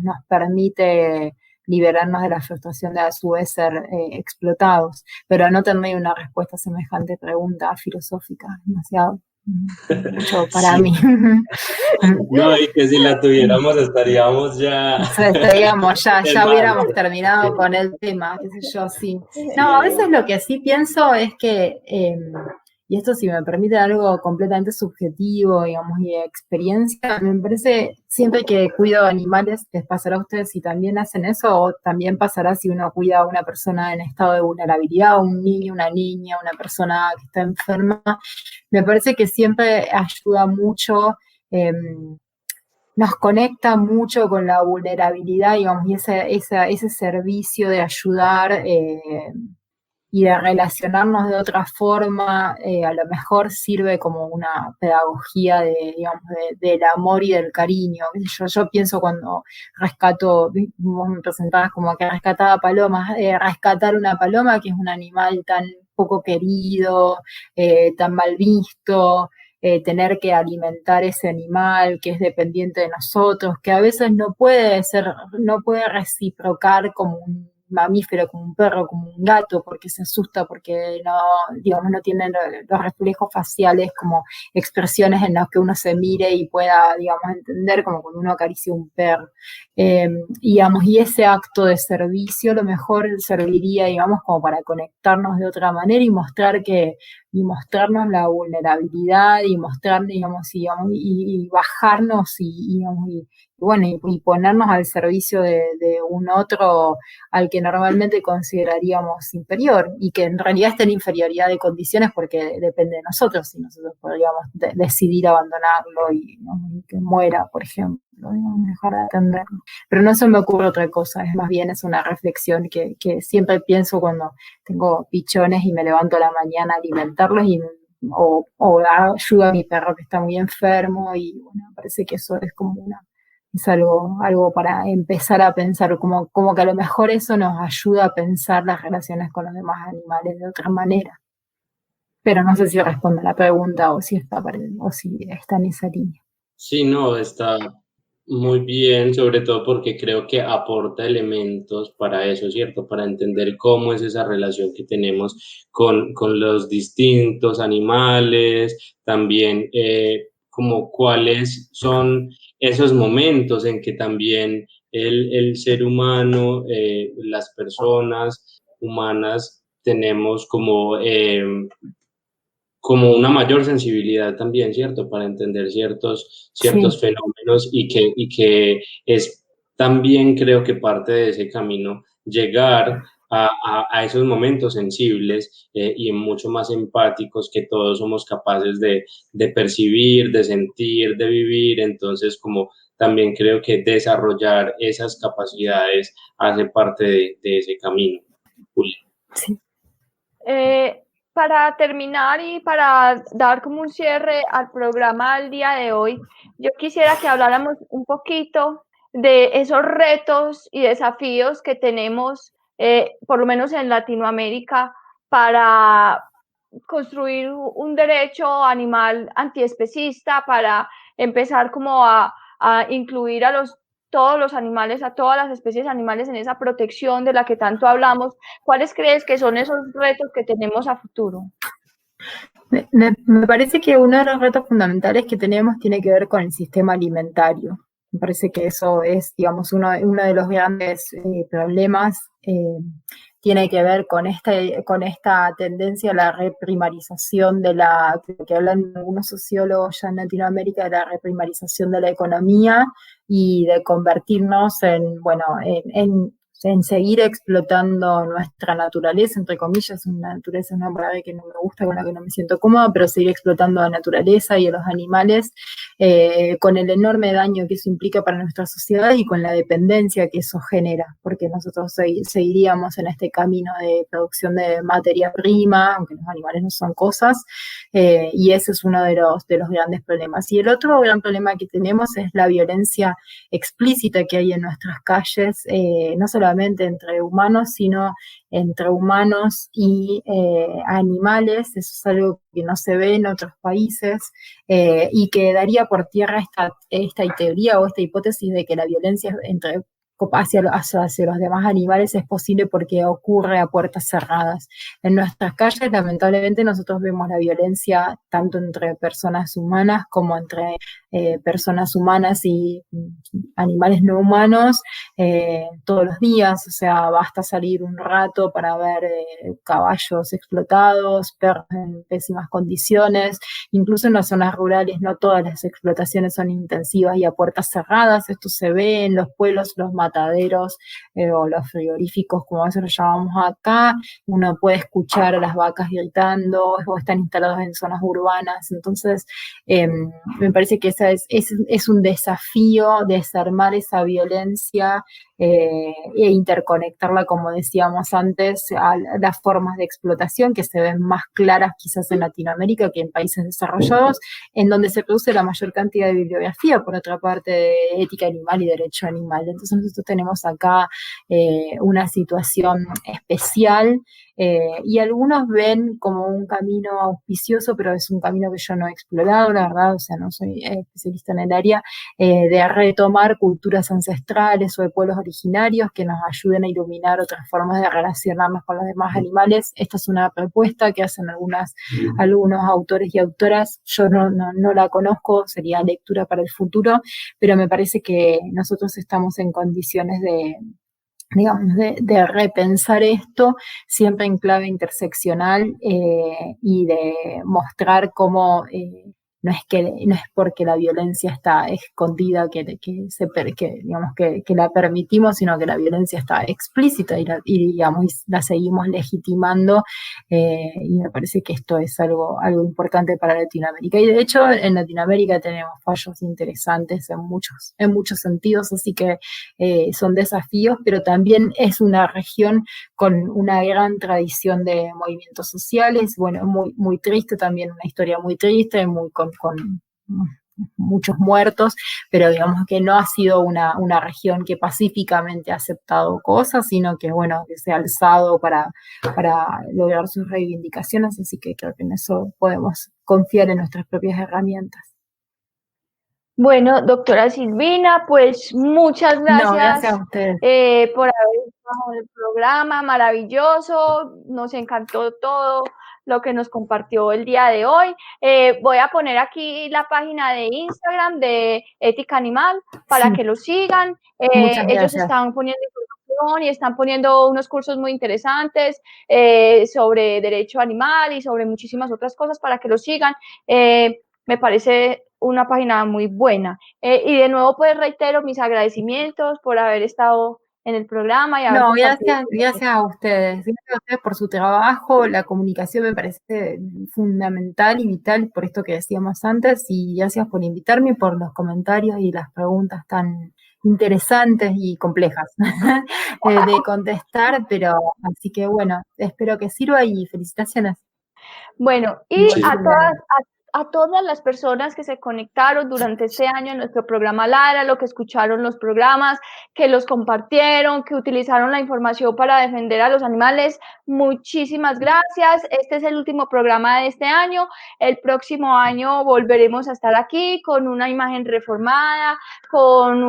nos permite liberarnos de la frustración de a su vez ser explotados. Pero no tendría una respuesta a semejante pregunta filosófica, demasiado mucho para Sí. mí. No, y que si la tuviéramos estaríamos ya... Estaríamos, ya hubiéramos Hermano. terminado con el tema, qué sé yo, sí. Sí, No, a veces lo que sí pienso es que, y esto si me permite algo completamente subjetivo, digamos, y de experiencia, me parece siempre que cuido animales, les pasará a ustedes si también hacen eso, o también pasará si uno cuida a una persona en estado de vulnerabilidad, un niño, una niña, una persona que está enferma. Me parece que siempre ayuda mucho. Nos conecta mucho con la vulnerabilidad, digamos, y ese servicio de ayudar y de relacionarnos de otra forma, a lo mejor sirve como una pedagogía digamos, del amor y del cariño. Yo pienso cuando rescato, vos me presentabas como que rescataba palomas, rescatar una paloma, que es un animal tan poco querido, tan mal visto, tener que alimentar ese animal que es dependiente de nosotros, que a veces no puede reciprocar como un mamífero, como un perro, como un gato, porque se asusta, porque no, digamos, no tienen los reflejos faciales como expresiones en las que uno se mire y pueda, digamos, entender, como cuando uno acaricia un perro. Digamos, y ese acto de servicio a lo mejor serviría, digamos, como para conectarnos de otra manera y mostrarnos la vulnerabilidad y mostrar, digamos, y bajarnos digamos, bueno, y ponernos al servicio de un otro al que normalmente consideraríamos inferior, y que en realidad está en inferioridad de condiciones porque depende de nosotros, si nosotros podríamos decidir abandonarlo y que muera, por ejemplo, digamos, dejar de atenderlo. Pero no se me ocurre otra cosa, es más bien es una reflexión que siempre pienso cuando tengo pichones y me levanto a la mañana a alimentarlos o ayudo a mi perro que está muy enfermo, y bueno, me parece que eso es como es algo para empezar a pensar, como que a lo mejor eso nos ayuda a pensar las relaciones con los demás animales de otra manera. Pero no sé si responde a la pregunta o si o si está en esa línea. Sí, no, está muy bien, sobre todo porque creo que aporta elementos para eso, ¿cierto? Para entender cómo es esa relación que tenemos con los distintos animales, también como cuáles son esos momentos en que también el ser humano, las personas humanas, tenemos como una mayor sensibilidad también, ¿cierto? Para entender ciertos Sí, fenómenos y que es también creo que parte de ese camino llegar a esos momentos sensibles y mucho más empáticos que todos somos capaces de percibir, de sentir, de vivir. Entonces, como también creo que desarrollar esas capacidades hace parte de ese camino. Julia. sí. Para terminar y para dar como un cierre al programa del día de hoy, yo quisiera que habláramos un poquito de esos retos y desafíos que tenemos, por lo menos en Latinoamérica, para construir un derecho animal antiespecista, para empezar como a incluir a los todos los animales, a todas las especies animales en esa protección de la que tanto hablamos? ¿Cuáles crees que son esos retos que tenemos a futuro? Me parece que uno de los retos fundamentales que tenemos tiene que ver con el sistema alimentario. Me parece que eso es, digamos, uno de los grandes problemas. Tiene que ver con esta tendencia a la reprimarización que hablan algunos sociólogos ya en Latinoamérica, de la reprimarización de la economía y de convertirnos en seguir explotando nuestra naturaleza, entre comillas, una naturaleza, una palabra que no me gusta, con la que no me siento cómoda, pero seguir explotando a la naturaleza y a los animales, con el enorme daño que eso implica para nuestra sociedad y con la dependencia que eso genera, porque nosotros seguiríamos en este camino de producción de materia prima, aunque los animales no son cosas, y ese es uno de los grandes problemas. Y el otro gran problema que tenemos es la violencia explícita que hay en nuestras calles, no solamente entre humanos, sino entre humanos y animales. Eso es algo que no se ve en otros países, y que daría por tierra esta teoría o esta hipótesis de que la violencia hacia los demás animales es posible porque ocurre a puertas cerradas. En nuestras calles, lamentablemente, nosotros vemos la violencia tanto entre personas humanas como entre personas humanas y animales no humanos todos los días. O sea, basta salir un rato para ver caballos explotados, perros en pésimas condiciones. Incluso en las zonas rurales no todas las explotaciones son intensivas y a puertas cerradas. Esto se ve en los pueblos, los mataderos o los frigoríficos, como a veces lo llamamos acá. Uno puede escuchar a las vacas gritando, o están instalados en zonas urbanas. Entonces, me parece que es un desafío desarmar esa violencia e interconectarla, como decíamos antes, a las formas de explotación que se ven más claras quizás en Latinoamérica que en países desarrollados, en donde se produce la mayor cantidad de bibliografía, por otra parte, de ética animal y derecho animal. Entonces nosotros tenemos acá una situación especial, y algunos ven como un camino auspicioso, pero es un camino que yo no he explorado, la verdad. O sea, no soy especialista en el área, de retomar culturas ancestrales o de pueblos originarios que nos ayuden a iluminar otras formas de relacionarnos con los demás animales. Esta es una propuesta que hacen algunos autores y autoras. Yo no la conozco, sería lectura para el futuro, pero me parece que nosotros estamos en condiciones digamos, de repensar esto siempre en clave interseccional, y de mostrar cómo no es porque la violencia está escondida digamos, que la permitimos, sino que la violencia está explícita digamos, la seguimos legitimando, y me parece que esto es algo importante para Latinoamérica. Y de hecho en Latinoamérica tenemos fallos interesantes en muchos sentidos, así que son desafíos, pero también es una región con una gran tradición de movimientos sociales. Bueno, muy, muy triste también, una historia muy triste, con muchos muertos, pero digamos que no ha sido una región que pacíficamente ha aceptado cosas, sino que, bueno, que se ha alzado para lograr sus reivindicaciones, así que creo que en eso podemos confiar en nuestras propias herramientas. Bueno, doctora Silvina, pues muchas gracias, gracias a ustedes. Por haber estado en el programa, maravilloso, nos encantó todo lo que nos compartió el día de hoy. Voy a poner aquí la página de Instagram de Ética Animal para que lo sigan. Ellos están poniendo información y están poniendo unos cursos muy interesantes sobre derecho animal y sobre muchísimas otras cosas para que lo sigan. Me parece una página muy buena. Y de nuevo, pues reitero mis agradecimientos por haber estado en el programa. Gracias a ustedes. Gracias a ustedes por su trabajo. La comunicación me parece fundamental y vital, por esto que decíamos antes, y gracias por invitarme, por los comentarios y las preguntas tan interesantes y complejas de contestar, pero así que bueno, espero que sirva y felicitaciones. Bueno, y a todas las personas que se conectaron durante este año en nuestro programa Láralo, que escucharon los programas, que los compartieron, que utilizaron la información para defender a los animales, muchísimas gracias. Este es el último programa de este año. El próximo año volveremos a estar aquí con una imagen reformada, con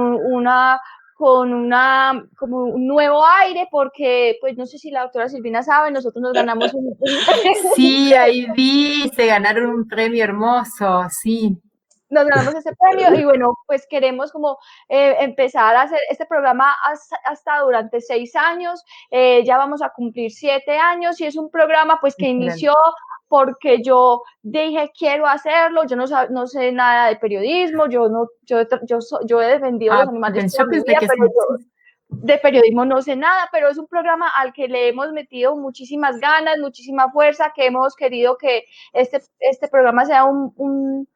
como un nuevo aire, porque, pues, no sé si la doctora Silvina sabe, nosotros nos ganamos Sí, ahí vi, se ganaron un premio hermoso, sí. Nos ganamos ese premio y bueno, pues queremos como empezar a hacer este programa hasta durante 6 años, ya vamos a cumplir 7 años y es un programa pues que inició porque yo dije quiero hacerlo, yo no sé nada de periodismo, yo he defendido los animales toda mi vida, pero yo de periodismo no sé nada, pero es un programa al que le hemos metido muchísimas ganas, muchísima fuerza, que hemos querido que este programa sea un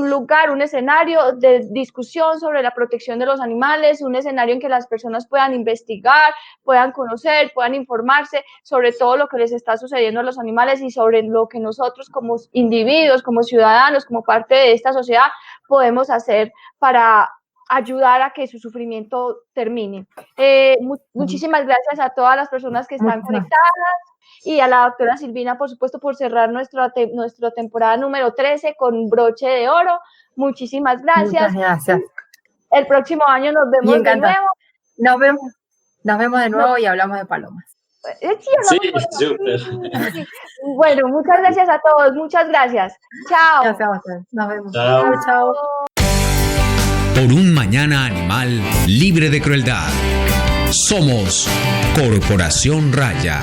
lugar, un escenario de discusión sobre la protección de los animales, un escenario en que las personas puedan investigar, puedan conocer, puedan informarse sobre todo lo que les está sucediendo a los animales y sobre lo que nosotros como individuos, como ciudadanos, como parte de esta sociedad podemos hacer para ayudar a que su sufrimiento termine. Muchísimas gracias a todas las personas que están conectadas y a la doctora Silvina, por supuesto, por cerrar nuestra temporada número 13 con broche de oro. Muchísimas gracias. Muchas gracias. El próximo año nos vemos de nuevo. Nos vemos de nuevo y hablamos de palomas. Sí, súper. Bueno, muchas gracias a todos. Muchas gracias. Chao. Gracias a ustedes. Nos vemos. Chao. Chao. Por un mañana animal libre de crueldad. Somos Corporación Raya.